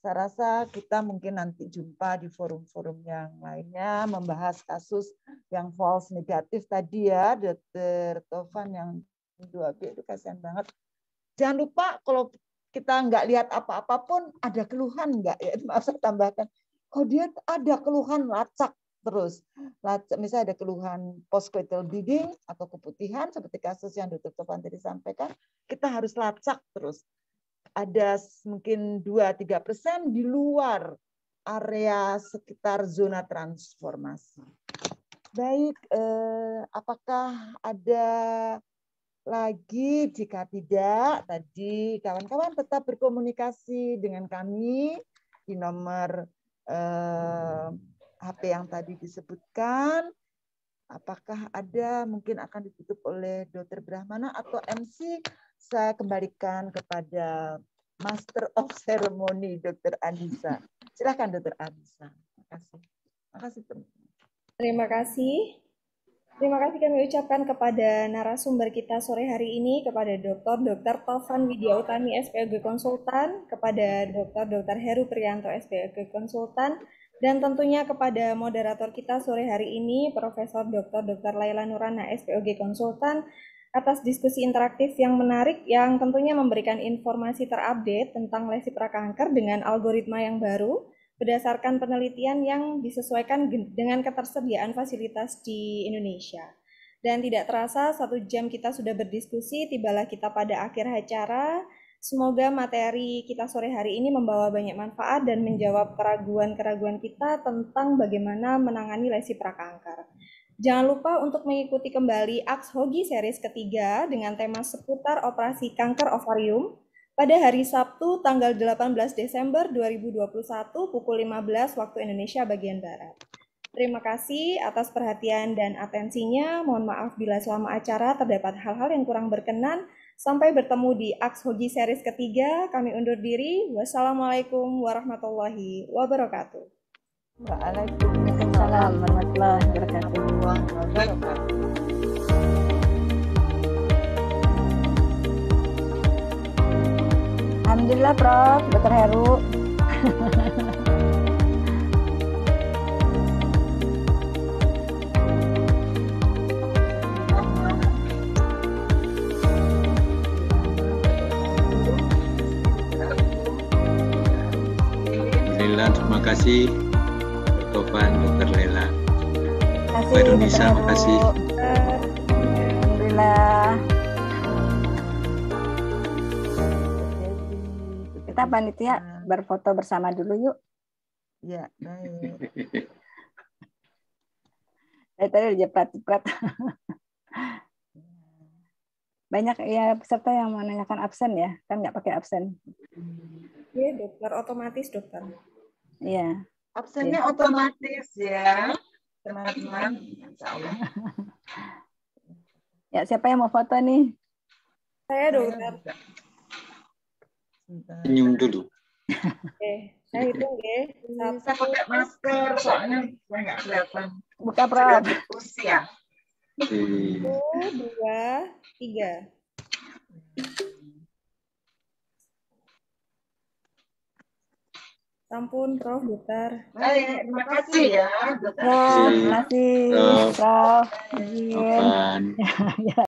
Saya rasa kita mungkin nanti jumpa di forum-forum yang lainnya, membahas kasus yang false negatif tadi ya, Dr. Taufan, yang 2B itu kasihan banget. Jangan lupa kalau kita nggak lihat apa-apa pun, ada keluhan nggak ya? Maaf saya tambahkan. Kalau dia ada keluhan lacak, terus, misalnya ada keluhan postcoital bleeding atau keputihan seperti kasus yang Dr. Taufan tadi sampaikan, kita harus lacak terus. Ada mungkin 2-3% di luar area sekitar zona transformasi. Baik, apakah ada lagi? Jika tidak, tadi kawan-kawan tetap berkomunikasi dengan kami di nomor HP yang tadi disebutkan. Apakah ada mungkin akan ditutup oleh Dr. Brahmana atau MC? Saya kembalikan kepada Master of Ceremony, Dr. Anissa. Silakan, Dr. Anissa. Terima kasih. Terima kasih, teman-teman. Terima kasih. Terima kasih kami ucapkan kepada narasumber kita sore hari ini, kepada Dr. Taufan Widiautami, SPOG Konsultan, kepada Dr. Heru Prianto, SPOG Konsultan, dan tentunya kepada moderator kita sore hari ini, Profesor Dr. Laila Nurana, SPOG Konsultan, atas diskusi interaktif yang menarik yang tentunya memberikan informasi terupdate tentang lesi prakanker dengan algoritma yang baru berdasarkan penelitian yang disesuaikan dengan ketersediaan fasilitas di Indonesia. Dan tidak terasa 1 jam kita sudah berdiskusi, tibalah kita pada akhir acara. Semoga materi kita sore hari ini membawa banyak manfaat dan menjawab keraguan-keraguan kita tentang bagaimana menangani lesi prakanker. Jangan lupa untuk mengikuti kembali AXHOGI series ketiga dengan tema seputar operasi kanker ovarium pada hari Sabtu tanggal 18 Desember 2021 pukul 15 waktu Indonesia bagian Barat. Terima kasih atas perhatian dan atensinya. Mohon maaf bila selama acara terdapat hal-hal yang kurang berkenan. Sampai bertemu di Aks Hogi series ketiga. Kami undur diri. Wassalamualaikum warahmatullahi wabarakatuh. Waalaikumsalam warahmatullahi wabarakatuh. Alhamdulillah Prof, Dr. Heru. Alhamdulillah, terima kasih Dr. Tovan, Dr. Lela. Terima Pak Indonesia, terima kasih. Alhamdulillah. Kita panitia berfoto bersama dulu yuk. Ya, baik. Tadi udah jepret-jepret. Banyak ya peserta yang menanyakan absen ya, kan nggak pakai absen. Iya, dokter, otomatis dokter. Iya. Absennya otomatis ya, teman-teman. Ya, siapa yang mau foto nih? Saya dokter. Senyum dulu. Oke, saya hitung ya. Bisa pakai masker, soalnya saya nggak kelihatan. Buka Prof. Usia. 1, 2, 3. Ampun, Prof, dokter. Baik, terima kasih ya. Ya, terima kasih Prof. Prof. Izin. Tovan. Ya.